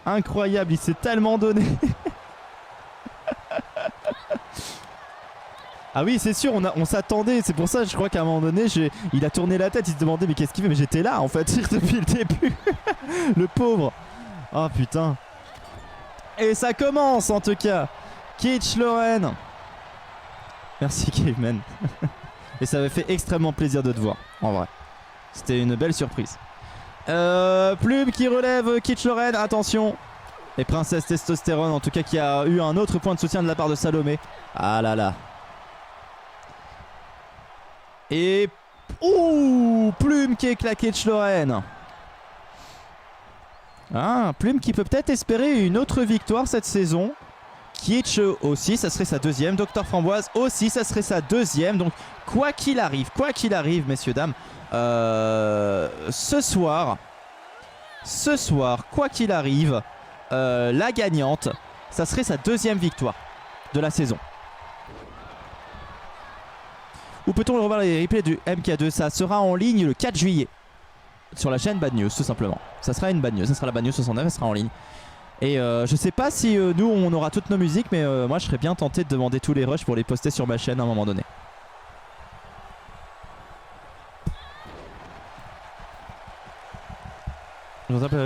C: Incroyable, il s'est tellement donné. Ah oui c'est sûr, on s'attendait, c'est pour ça je crois qu'à un moment donné il a tourné la tête, il se demandait mais qu'est-ce qu'il fait, mais j'étais là en fait depuis le début. Le pauvre. Oh putain. Et ça commence en tout cas. Kitsch Lorraine. Merci Caveman. Et ça m'a fait extrêmement plaisir de te voir en vrai. C'était une belle surprise. Plume qui relève Kitsch Lorraine, attention. Et Princesse Testostérone en tout cas qui a eu un autre point de soutien de la part de Salomé. Ah là là. Et... Ouh, Plume qui est claqué Kitsch Lorraine. Ah, Plume qui peut peut-être espérer une autre victoire cette saison. Kitsch aussi, ça serait sa deuxième. Dr Framboise aussi, ça serait sa deuxième. Donc quoi qu'il arrive, messieurs, dames, ce soir, quoi qu'il arrive, la gagnante, ça serait sa deuxième victoire de la saison. Où peut-on revoir les replays du MK2? Ça sera en ligne le 4 juillet sur la chaîne Bad News, tout simplement. Ça sera une Bad News, ça sera la Bad News 69, ça sera en ligne. Et je sais pas si nous on aura toutes nos musiques, mais moi je serais bien tenté de demander tous les rushs pour les poster sur ma chaîne à un moment donné.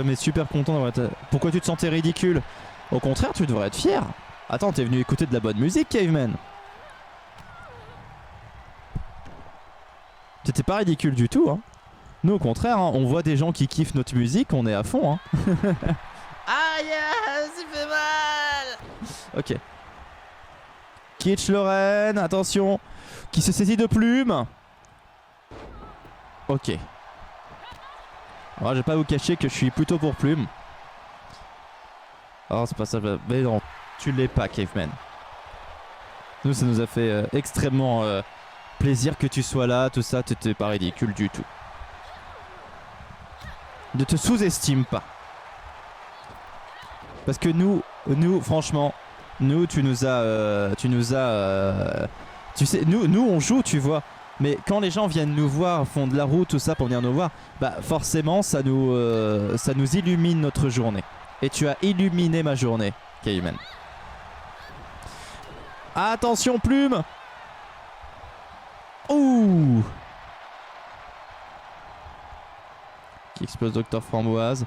C: Mais super content. Pourquoi tu te sentais ridicule? Au contraire, tu devrais être fier. Attends, t'es venu écouter de la bonne musique, Caveman. T'étais pas ridicule du tout, hein. Nous, au contraire, hein, on voit des gens qui kiffent notre musique, on est à fond, hein. Aïe, ça fait mal. Ok. Kitsch Lorraine, attention. Qui se saisit de Plume. Ok. Alors, je vais pas vous cacher que je suis plutôt pour Plume. Oh, c'est pas ça. Mais non, tu l'es pas, Caveman. Nous, ça nous a fait extrêmement plaisir que tu sois là. Tout ça, t'étais pas ridicule du tout. Ne te sous-estime pas. Parce que nous, franchement, nous, tu sais, nous, on joue, tu vois. Mais quand les gens viennent nous voir, font de la route, tout ça pour venir nous voir, bah forcément ça nous illumine notre journée. Et tu as illuminé ma journée, Caveman. Attention Plume. Ouh. Qui explose Dr Framboise.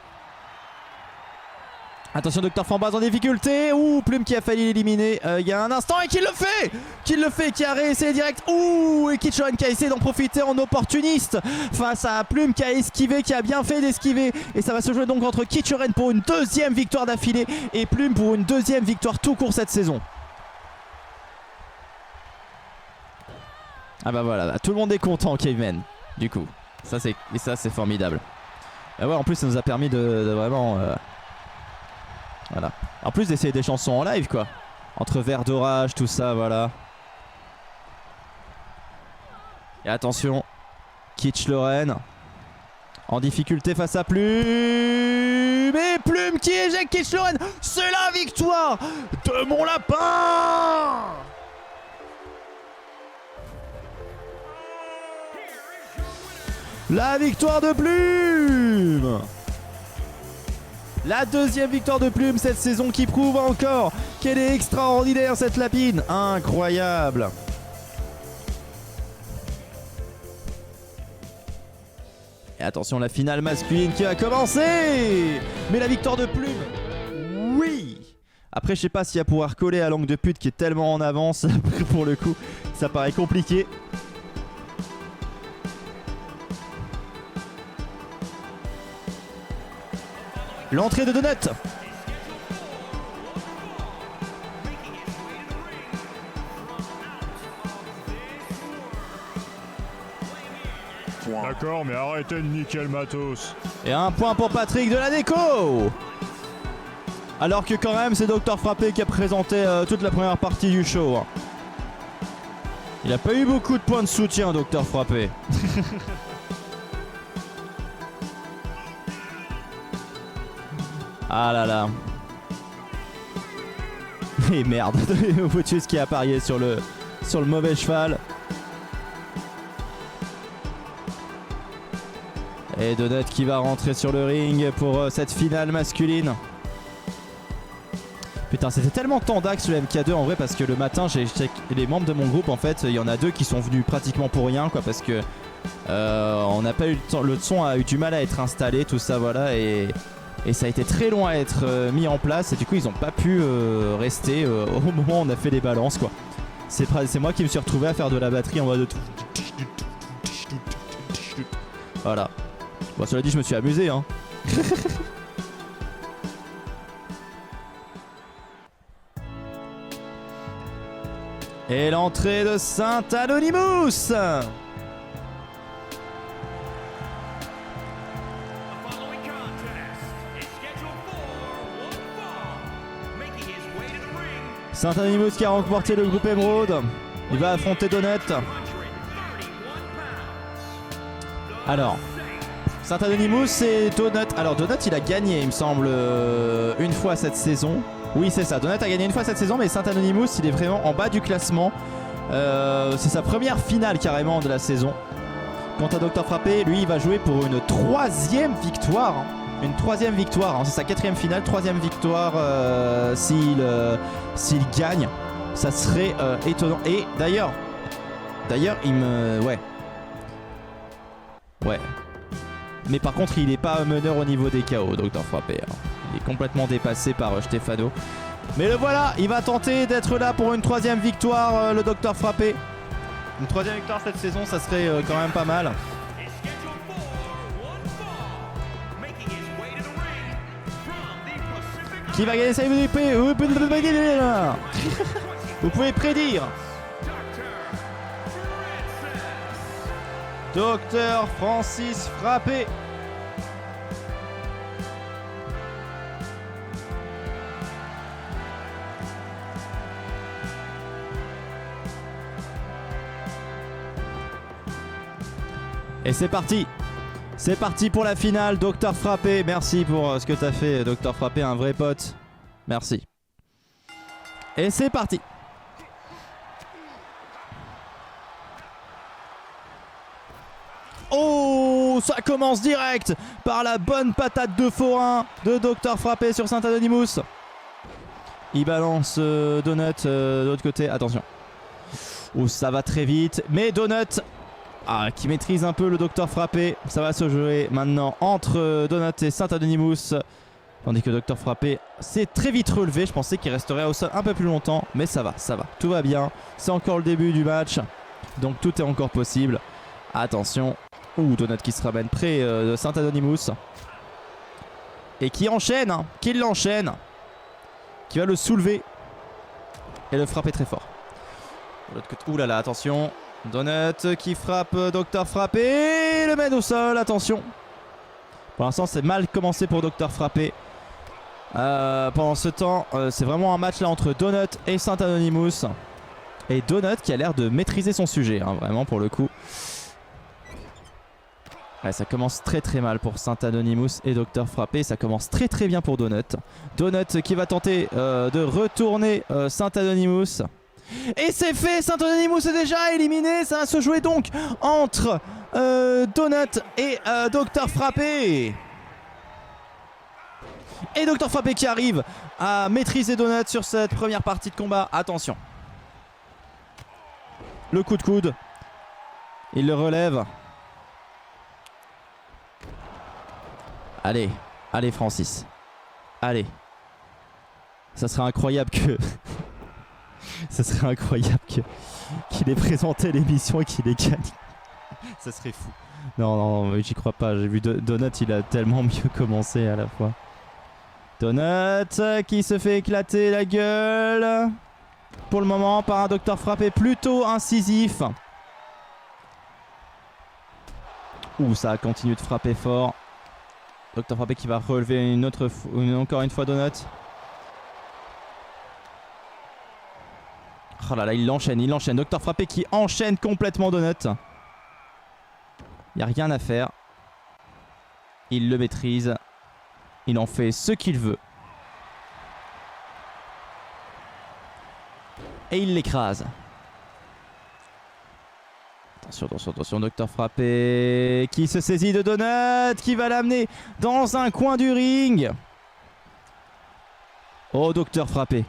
C: Attention Dr Framboise en difficulté. Ouh, Plume qui a failli l'éliminer il y a un instant et qui le fait, qui a réessayé direct. Ouh, et Kitchoren qui a essayé d'en profiter en opportuniste face à Plume qui a esquivé, qui a bien fait d'esquiver. Et ça va se jouer donc entre Kitchoren pour une deuxième victoire d'affilée et Plume pour une deuxième victoire tout court cette saison. Ah bah voilà, tout le monde est content, Caveman. Du coup, ça c'est formidable. Et ouais, en plus ça nous a permis de vraiment... Voilà. En plus d'essayer des chansons en live quoi. Entre verres d'orage, tout ça, voilà. Et attention, Kitsch Lorraine en difficulté face à Plume. Et Plume qui éjecte Kitsch Lorraine. C'est la victoire de mon lapin. La victoire de Plume. La deuxième victoire de Plume cette saison qui prouve encore qu'elle est extraordinaire cette lapine. Incroyable. Et attention la finale masculine qui va commencer. Mais la victoire de Plume. Oui. Après je sais pas s'il va pouvoir coller à Langue de pute qui est tellement en avance. Pour le coup ça paraît compliqué. L'entrée de Donut.
B: D'accord, mais arrêtez de niquer le matos.
C: Et un point pour Patrick de la déco. Alors que quand même c'est Dr Frappé qui a présenté toute la première partie du show. Il a pas eu beaucoup de points de soutien Dr Frappé. Ah là là. Et merde, Votius qui a parié sur le mauvais cheval. Et Donut qui va rentrer sur le ring pour cette finale masculine. Putain, c'était tellement tendax le MK2 en vrai parce que le matin, j'ai les membres de mon groupe en fait, il y en a deux qui sont venus pratiquement pour rien quoi parce que on n'a pas eu le temps, le son a eu du mal à être installé, tout ça voilà et ça a été très long à être mis en place et du coup ils ont pas pu rester au moment où on a fait les balances quoi. C'est moi qui me suis retrouvé à faire de la batterie en mode voilà. Bon cela dit je me suis amusé hein. Et l'entrée de Saint Anonymous. Saint Anonymous qui a remporté le groupe Emerald. Il va affronter Donut. Alors, Saint Anonymous et Donut. Alors Donut il a gagné il me semble une fois cette saison. Oui c'est ça, Donut a gagné une fois cette saison mais Saint Anonymous il est vraiment en bas du classement. C'est sa première finale carrément de la saison. Quant à Dr Frappé, lui il va jouer pour une 3e victoire. une 3e victoire. Hein. C'est sa 4e finale, 3e victoire s'il gagne. Ça serait étonnant. Et d'ailleurs, il me... Ouais. Mais par contre, il n'est pas meneur au niveau des KO, Dr Frappé. Hein. Il est complètement dépassé par Stefano. Mais le voilà, il va tenter d'être là pour une 3e victoire, le Dr Frappé. Une 3e victoire cette saison, ça serait quand même pas mal. Qui va gagner ça? Vous pouvez prédire. Docteur Francis Frappé. Et c'est parti. C'est parti pour la finale, Docteur Frappé. Merci pour ce que t'as fait, Docteur Frappé, un vrai pote. Merci. Et c'est parti. Oh, ça commence direct par la bonne patate de forain de Docteur Frappé sur Saint-Anonymous. Il balance Donut de l'autre côté. Attention. Oh, ça va très vite. Mais Donut... qui maîtrise un peu le Docteur Frappé. Ça va se jouer maintenant entre Donut et Saint-Anonymous. Tandis que Docteur Frappé s'est très vite relevé. Je pensais qu'il resterait au sol un peu plus longtemps. Mais ça va, ça va. Tout va bien. C'est encore le début du match. Donc tout est encore possible. Attention. Ouh, Donut qui se ramène près de Saint-Anonymous. Et qui enchaîne. Hein, qui l'enchaîne. Qui va le soulever. Et le frapper très fort. De l'autre côté. Ouh là là, attention. Donut qui frappe Docteur Frappé, le mène au sol, attention. Pour l'instant c'est mal commencé pour Docteur Frappé. Pendant ce temps c'est vraiment un match là entre Donut et Saint-Anonymous. Et Donut qui a l'air de maîtriser son sujet, hein, vraiment pour le coup. Ouais, ça commence très très mal pour Saint-Anonymous et Docteur Frappé. Ça commence très très bien pour Donut. Donut qui va tenter de retourner Saint-Anonymous. Et c'est fait, Saint-Anonymous est déjà éliminé. Ça va se jouer donc entre Donut et Docteur Frappé. Et Docteur Frappé qui arrive à maîtriser Donut sur cette première partie de combat. Attention. Le coup de coude. Il le relève. Allez, allez Francis. Allez. Ça serait incroyable que... Ça serait incroyable qu'il ait présenté l'émission et qu'il ait gagné. Ça serait fou. Non, non, j'y crois pas. J'ai vu Donut, il a tellement mieux commencé à la fois. Donut qui se fait éclater la gueule. Pour le moment, par un Docteur Frappé plutôt incisif. Ouh, ça a continué de frapper fort. Docteur Frappé qui va relever encore une fois Donut. Oh là là, il l'enchaîne, Docteur Frappé qui enchaîne complètement Donut. Il n'y a rien à faire. Il le maîtrise. Il en fait ce qu'il veut. Et il l'écrase. Attention, attention, attention, Docteur Frappé qui se saisit de Donut, qui va l'amener dans un coin du ring. Oh, Docteur Frappé.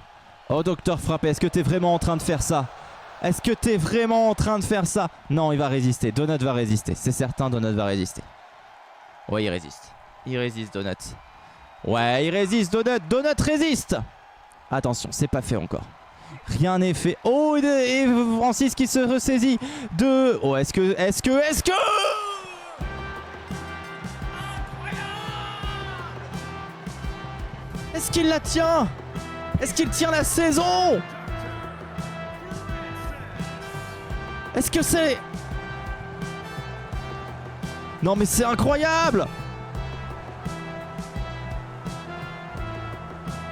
C: Oh, Docteur Frappé, est-ce que t'es vraiment en train de faire ça? Est-ce que t'es vraiment en train de faire ça? Non, il va résister. Donut va résister. C'est certain, Donut va résister. Ouais, il résiste. Il résiste, Donut. Ouais, il résiste, Donut. Donut résiste. Attention, c'est pas fait encore. Rien n'est fait. Oh, et Francis qui se ressaisit de... Oh, est-ce que... Est-ce qu'il la tient? Est-ce qu'il tient la saison? Est-ce que c'est... Non mais c'est incroyable!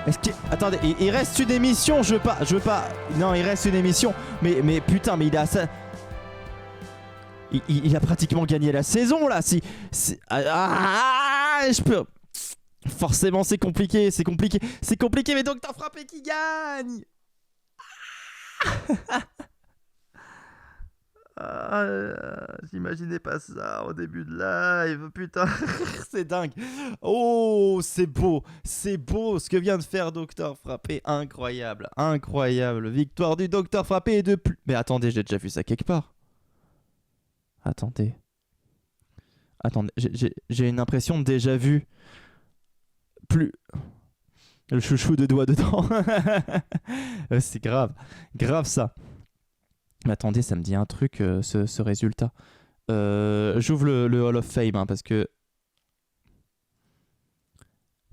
C: Est-ce que... Attendez, il reste une émission, je veux pas... Non, il reste une émission, mais putain, mais il a ça... Il a pratiquement gagné la saison là, si... je peux... Forcément c'est compliqué, mais Docteur Frappé qui gagne. J'imaginais pas ça au début de live, putain, c'est dingue. Oh, c'est beau ce que vient de faire Docteur Frappé, incroyable, incroyable. Victoire du Docteur Frappé et de plus. Mais attendez, j'ai déjà vu ça quelque part. Attendez, j'ai une impression de déjà vu. Plus le chouchou de doigt dedans. C'est grave ça. Mais attendez, ça me dit un truc, ce résultat. J'ouvre le Hall of Fame, hein, parce que...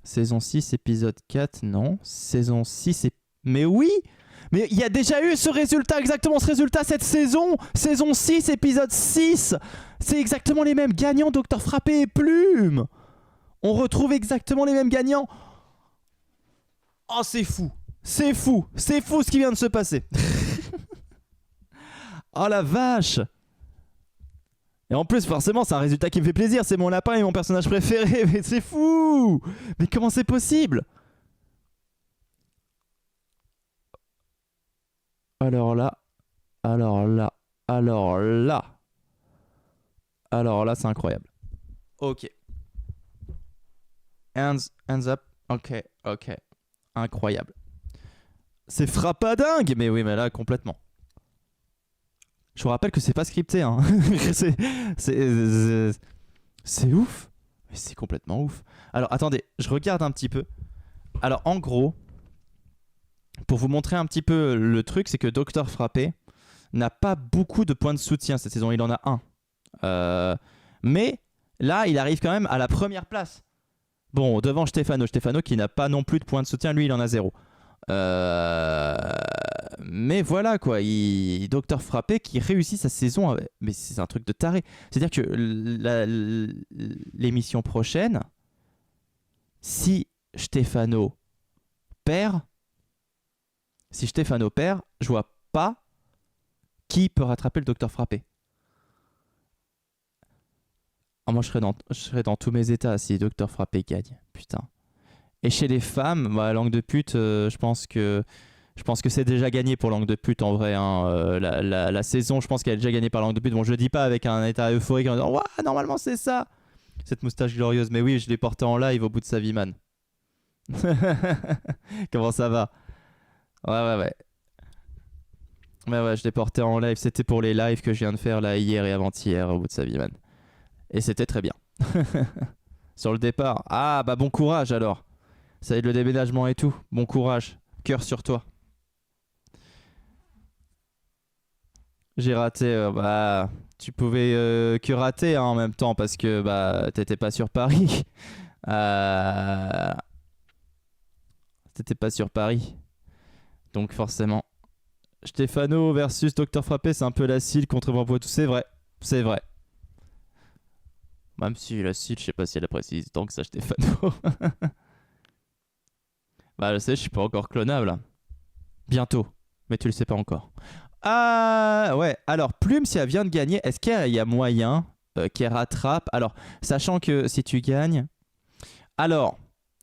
C: Saison 6, épisode 4, non. Saison 6, mais oui! Mais il y a déjà eu ce résultat, exactement ce résultat cette saison! Saison 6, épisode 6! C'est exactement les mêmes gagnants, Docteur Frappé et Plume! On retrouve exactement les mêmes gagnants! Oh, c'est fou! C'est fou ce qui vient de se passer! Oh la vache! Et en plus, forcément, c'est un résultat qui me fait plaisir. C'est mon lapin et mon personnage préféré. Mais c'est fou! Mais comment c'est possible? Alors là, c'est incroyable. Ok. Hands up. Ok. Incroyable. C'est frappadingue! Mais oui, mais là, complètement. Je vous rappelle que c'est pas scripté, hein. C'est ouf. Mais c'est complètement ouf. Alors, attendez, je regarde un petit peu. Alors, en gros, pour vous montrer un petit peu le truc, c'est que Docteur Frappé n'a pas beaucoup de points de soutien cette saison. Il en a un. Mais là, il arrive quand même à la première place. Bon, devant Stefano qui n'a pas non plus de points de soutien. Lui, il en a 0. Mais voilà quoi, Docteur Frappé qui réussit sa saison, mais c'est un truc de taré. C'est-à-dire que l'émission prochaine, si Stefano perd, je vois pas qui peut rattraper le Docteur Frappé. Ah, moi je serais dans tous mes états si Docteur Frappé gagne, putain. Et chez les femmes, bah, Langue de pute, je pense que c'est déjà gagné pour Langue de pute en vrai. Hein. La saison, je pense qu'elle est déjà gagnée par Langue de pute. Bon, je le dis pas avec un état euphorique en disant ouah, normalement c'est ça. Cette moustache glorieuse. Mais oui, je l'ai portée en live au bout de sa vie, man. Comment ça va? Ouais. Mais ouais, je l'ai portée en live. C'était pour les lives que je viens de faire là hier et avant-hier au bout de sa vie, man. Et c'était très bien. Sur le départ. Ah, bah bon courage alors. Ça aide le déménagement et tout. Bon courage. Cœur sur toi. J'ai raté. Bah, tu pouvais que rater hein, en même temps parce que bah t'étais pas sur Paris. T'étais pas sur Paris. Donc forcément. Stefano versus Docteur Frappé, c'est un peu la CIL contre Poitou. C'est vrai. C'est vrai. Même si la CIL, je sais pas si elle a précisé tant que ça, Stefano. Bah je sais, je suis pas encore clonable. Bientôt, mais tu le sais pas encore. Ah ouais, alors Plume, si elle vient de gagner, est-ce qu'il y a moyen qu'elle rattrape? Alors, sachant que si tu gagnes, alors,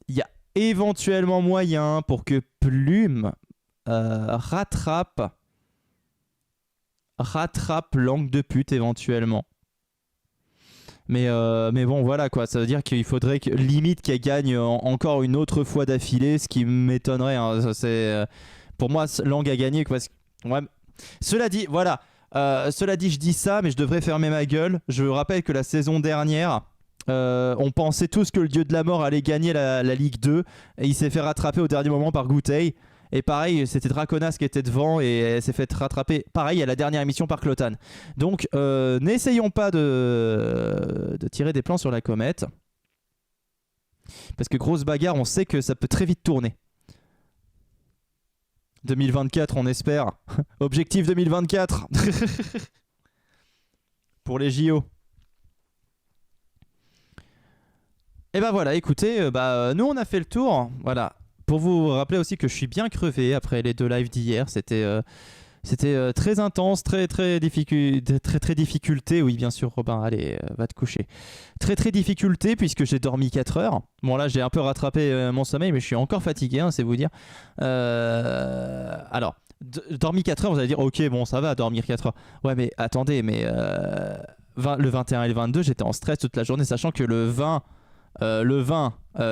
C: il y a éventuellement moyen pour que Plume rattrape Langue de pute éventuellement. Mais bon voilà quoi, ça veut dire qu'il faudrait que limite qu'elle gagne encore une autre fois d'affilée, ce qui m'étonnerait hein. Pour moi Langue a gagné quoi. Ouais. Cela dit voilà, je dis ça mais je devrais fermer ma gueule. Je rappelle que la saison dernière on pensait tous que le dieu de la mort allait gagner la Ligue 2 et il s'est fait rattraper au dernier moment par Gouteil. Et pareil, c'était Draconas qui était devant et elle s'est fait rattraper, pareil, à la dernière émission par Clotan. Donc, n'essayons pas de tirer des plans sur la comète. Parce que grosse bagarre, on sait que ça peut très vite tourner. 2024, on espère. Objectif 2024. Pour les JO. Et bah voilà, écoutez, nous on a fait le tour. Voilà. Pour vous rappeler aussi que je suis bien crevé après les 2 lives d'hier, c'était très intense, très difficulté. Oui, bien sûr, Robin, allez, va te coucher. Très difficulté puisque j'ai dormi 4 heures. Bon là, j'ai un peu rattrapé mon sommeil, mais je suis encore fatigué, hein, c'est vous dire. Alors, dormi 4 heures, vous allez dire ok bon ça va dormir 4 heures. Ouais mais attendez mais le 21 et le 22 j'étais en stress toute la journée sachant que le 20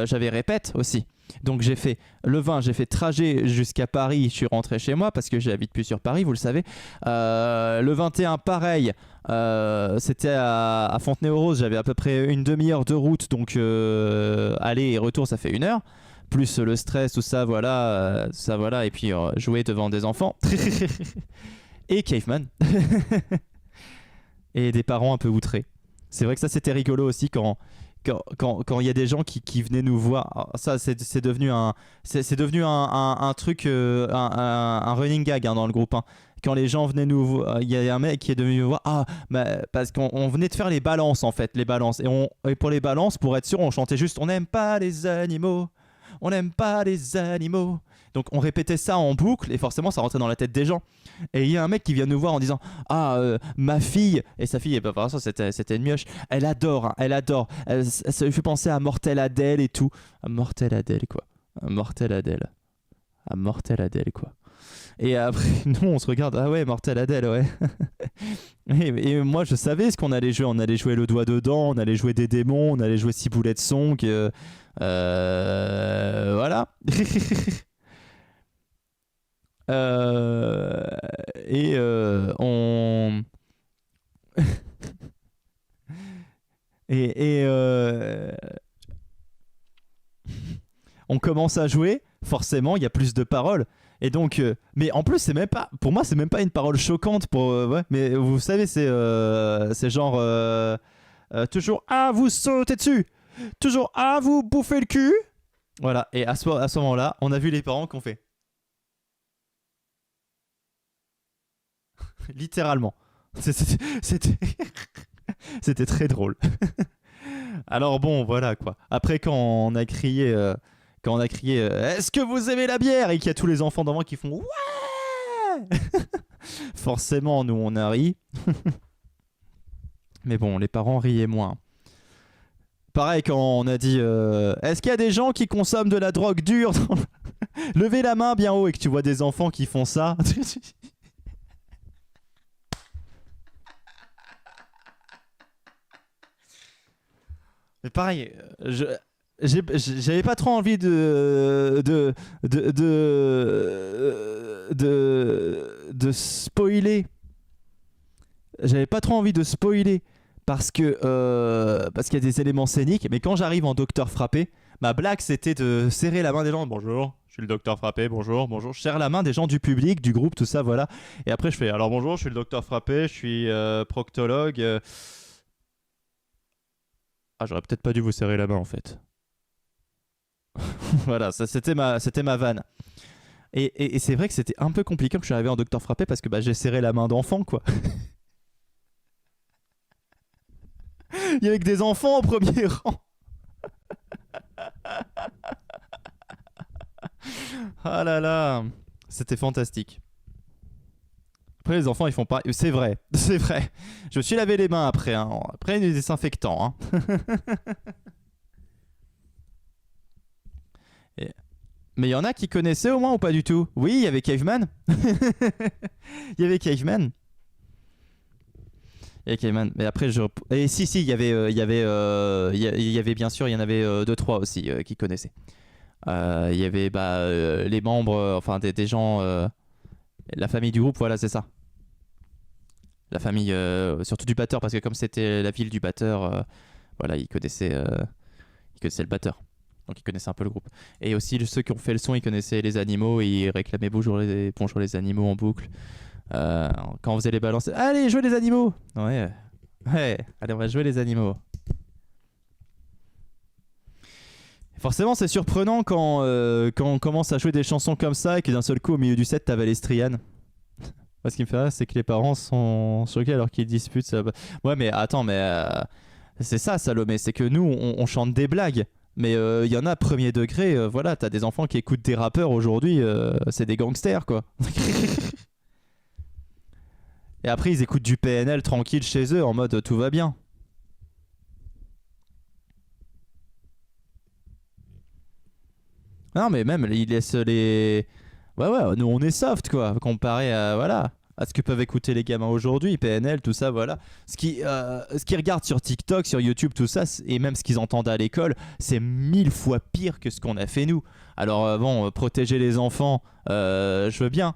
C: j'avais répète aussi. Donc j'ai fait le 20, j'ai fait trajet jusqu'à Paris, je suis rentré chez moi parce que j'habite plus sur Paris, vous le savez. Le 21 pareil, c'était à Fontenay-aux-Roses, j'avais à peu près une demi-heure de route, donc aller et retour ça fait 1 heure. Plus le stress, tout ça, voilà, et puis jouer devant des enfants. Et Caveman. Et des parents un peu outrés. C'est vrai que ça c'était rigolo aussi quand il y a des gens qui venaient nous voir. Alors, ça c'est devenu un truc, un running gag hein, dans le groupe. Hein. Quand les gens venaient nous voir, il y a un mec qui est devenu nous voir. Parce qu'on venait de faire les balances en fait, les balances. Et pour les balances, pour être sûr, on chantait juste on n'aime pas les animaux. On n'aime pas les animaux. Donc on répétait ça en boucle et forcément ça rentrait dans la tête des gens. Et il y a un mec qui vient nous voir en disant ma fille, et sa fille, par ça c'était une mioche, elle adore, hein, elle adore. Ça lui fait penser à Mortel Adèle et tout. À Mortel Adèle quoi. À Mortel Adèle. À Mortel Adèle quoi. Et après, nous on se regarde, ah ouais, Mortel Adèle, ouais. et moi je savais ce qu'on allait jouer. On allait jouer le doigt dedans, on allait jouer des démons, on allait jouer Ciboulette Song. Voilà. On on commence à jouer, forcément il y a plus de paroles et donc mais en plus c'est même pas, pour moi c'est même pas une parole choquante pour ouais, mais vous savez c'est genre toujours à vous sauter dessus, toujours à vous bouffer le cul, voilà. Et à ce moment-là on a vu les parents qu'on fait littéralement. C'était c'était très drôle. Alors bon, voilà quoi. Après quand on a crié est-ce que vous aimez la bière et qu'il y a tous les enfants devant qui font ouais. Forcément, nous on a ri. Mais bon, les parents riaient moins. Pareil quand on a dit est-ce qu'il y a des gens qui consomment de la drogue dure dans levez la main bien haut et que tu vois des enfants qui font ça. Mais pareil, j'avais pas trop envie de spoiler. J'avais pas trop envie de spoiler parce qu'il y a des éléments scéniques. Mais quand j'arrive en Docteur Frappé, ma blague c'était de serrer la main des gens. Bonjour, je suis le Docteur Frappé. Bonjour. Je serre la main des gens du public, du groupe, tout ça, voilà. Et après je fais alors bonjour, je suis le Docteur Frappé, je suis proctologue. Ah, j'aurais peut-être pas dû vous serrer la main en fait. Voilà, ça c'était ma vanne. Et c'est vrai que c'était un peu compliqué quand je suis arrivé en Docteur Frappé parce que j'ai serré la main d'enfant quoi. Il y avait que des enfants au premier rang. Ah là là, c'était fantastique. Après les enfants ils font pas, c'est vrai. Je me suis lavé les mains après, hein. Après des désinfectants. Hein. Mais il y en a qui connaissaient au moins ou pas du tout? Oui, il y avait Caveman. Il y avait Caveman. Mais après et si il y avait bien sûr, il y en avait 2-3 aussi qui connaissaient. Il y avait les membres, enfin des gens, la famille du groupe, voilà, c'est ça. La famille, surtout du batteur, parce que comme c'était la ville du batteur, voilà, ils connaissaient le batteur. Donc ils connaissaient un peu le groupe. Et aussi ceux qui ont fait le son, ils connaissaient les animaux et ils réclamaient bonjour les animaux en boucle. Quand on faisait les balances, allez, jouez les animaux. Ouais, allez, on va jouer les animaux. Forcément, c'est surprenant quand on commence à jouer des chansons comme ça et que d'un seul coup, au milieu du set, t'avais les Strianes. Ce qui me fait rire, c'est que les parents sont choqués alors qu'ils disputent. Ça. Ouais, mais attends, mais c'est ça, Salomé, c'est que nous, on chante des blagues. Mais il y en a premier degré, voilà, t'as des enfants qui écoutent des rappeurs aujourd'hui, c'est des gangsters, quoi. Et après, ils écoutent du PNL tranquille chez eux, en mode tout va bien. Non, mais même, ils laissent les... Ouais, nous on est soft quoi, comparé à, voilà, à ce que peuvent écouter les gamins aujourd'hui, PNL, tout ça, voilà. Ce qu'ils regardent sur TikTok, sur YouTube, tout ça, et même ce qu'ils entendent à l'école, c'est 1000 fois pire que ce qu'on a fait nous. Alors bon, protéger les enfants, je veux bien,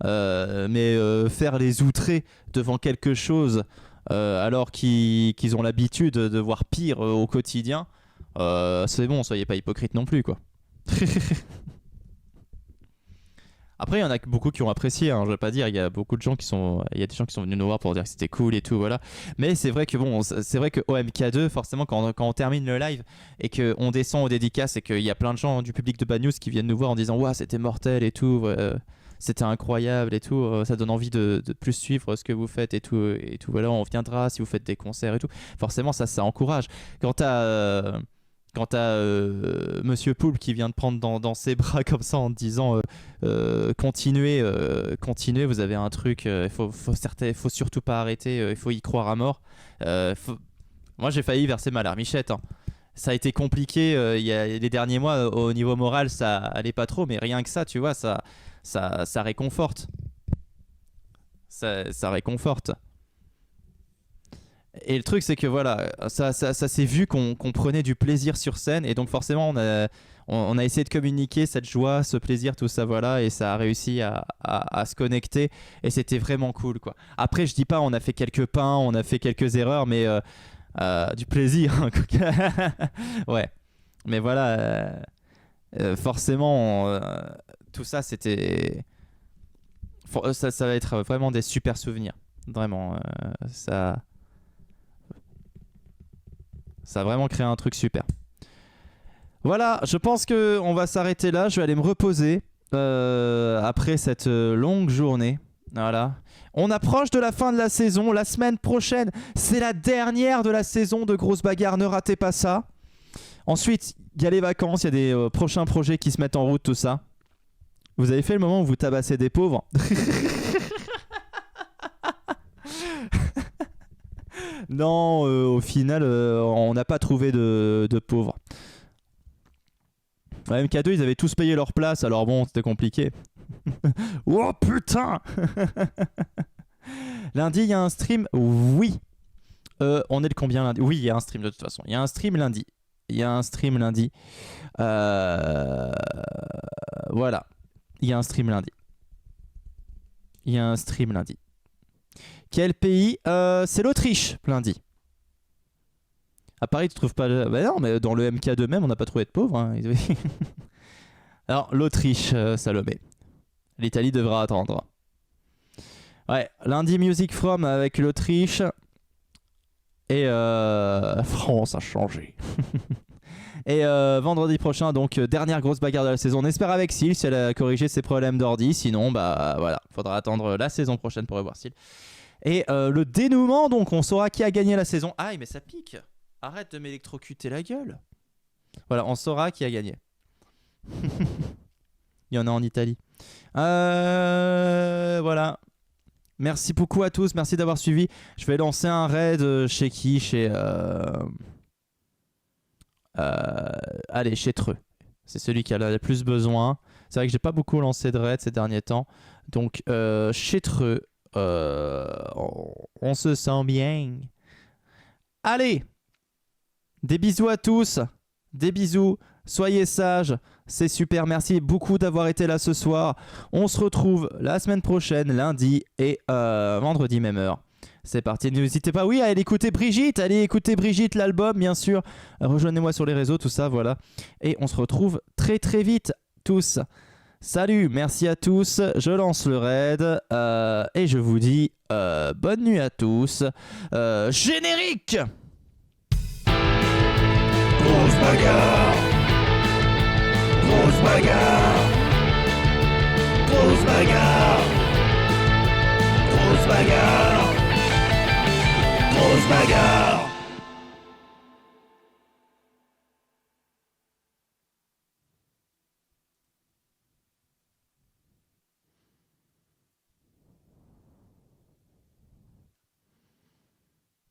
C: mais faire les outrés devant quelque chose alors qu'ils ont l'habitude de voir pire au quotidien, c'est bon, soyez pas hypocrite non plus quoi. Après, il y en a beaucoup qui ont apprécié, hein, je vais pas dire, il y a beaucoup de gens il y a des gens qui sont venus nous voir pour dire que c'était cool et tout, voilà. Mais c'est vrai que bon, c'est vrai que OMK2, forcément, quand on termine le live et qu'on descend aux dédicaces et qu'il y a plein de gens du public de Bad News qui viennent nous voir en disant « Ouah, c'était mortel et tout, c'était incroyable et tout, ça donne envie de plus suivre ce que vous faites et tout, voilà, on reviendra si vous faites des concerts et tout. » Forcément, ça encourage. Quand t'as Monsieur Poulpe qui vient de prendre dans ses bras comme ça en te disant continuez, vous avez un truc, il faut surtout pas arrêter, il faut y croire à mort. Moi j'ai failli verser ma larmichette. Hein. Ça a été compliqué il y a les derniers mois, au niveau moral ça allait pas trop, mais rien que ça, tu vois, ça réconforte. Ça réconforte. Et le truc c'est que voilà, ça s'est vu qu'on prenait du plaisir sur scène, et donc forcément on a essayé de communiquer cette joie, ce plaisir, tout ça, voilà, et ça a réussi à se connecter, et c'était vraiment cool quoi. Après je dis pas, on a fait quelques pains, on a fait quelques erreurs, mais du plaisir hein, ouais, mais voilà, forcément tout ça c'était ça va être vraiment des super souvenirs, vraiment, ça a vraiment créé un truc super. Voilà, je pense qu'on va s'arrêter là. Je vais aller me reposer après cette longue journée. Voilà. On approche de la fin de la saison. La semaine prochaine, c'est la dernière de la saison de Grosse Bagarre. Ne ratez pas ça. Ensuite, il y a les vacances. Il y a des prochains projets qui se mettent en route, tout ça. Vous avez fait le moment où vous tabassez des pauvres. Non, au final, on n'a pas trouvé de pauvres. Ouais, MK2, ils avaient tous payé leur place, alors bon, c'était compliqué. Oh putain. Lundi, il y a un stream. Oui. On est le combien lundi? Oui, il y a un stream de toute façon. Il y a un stream lundi. Voilà. Il y a un stream lundi. Quel pays? C'est l'Autriche, lundi. À Paris, tu trouves pas le... Bah non, mais dans le MK2 même, on n'a pas trouvé de pauvres. Hein. Alors, l'Autriche, Salomé. L'Italie devra attendre. Ouais, lundi, Music From avec l'Autriche. Et France a changé. Et vendredi prochain, donc, dernière grosse bagarre de la saison. On espère avec Syl, si elle a corrigé ses problèmes d'ordi. Sinon, bah voilà, faudra attendre la saison prochaine pour revoir Syl. Et le dénouement, donc, on saura qui a gagné la saison. Ah, mais ça pique. Arrête de m'électrocuter la gueule. Voilà, on saura qui a gagné. Il y en a en Italie. Voilà. Merci beaucoup à tous. Merci d'avoir suivi. Je vais lancer un raid chez qui? Allez, chez Treux. C'est celui qui a le plus besoin. C'est vrai que j'ai pas beaucoup lancé de raid ces derniers temps. Donc, chez Treux, on se sent bien. Allez! Des bisous à tous, des bisous, soyez sages, c'est super, merci beaucoup d'avoir été là ce soir. On se retrouve la semaine prochaine, lundi et vendredi même heure. C'est parti, n'hésitez pas, oui, à aller écouter Brigitte, l'album bien sûr. Rejoignez-moi sur les réseaux, tout ça, voilà. Et on se retrouve très très vite, tous. Salut, merci à tous, je lance le raid et je vous dis bonne nuit à tous. Générique!
A: Grosse bagarre. Grosse bagarre. Grosse bagarre. Grosse bagarre. Grosse bagarre.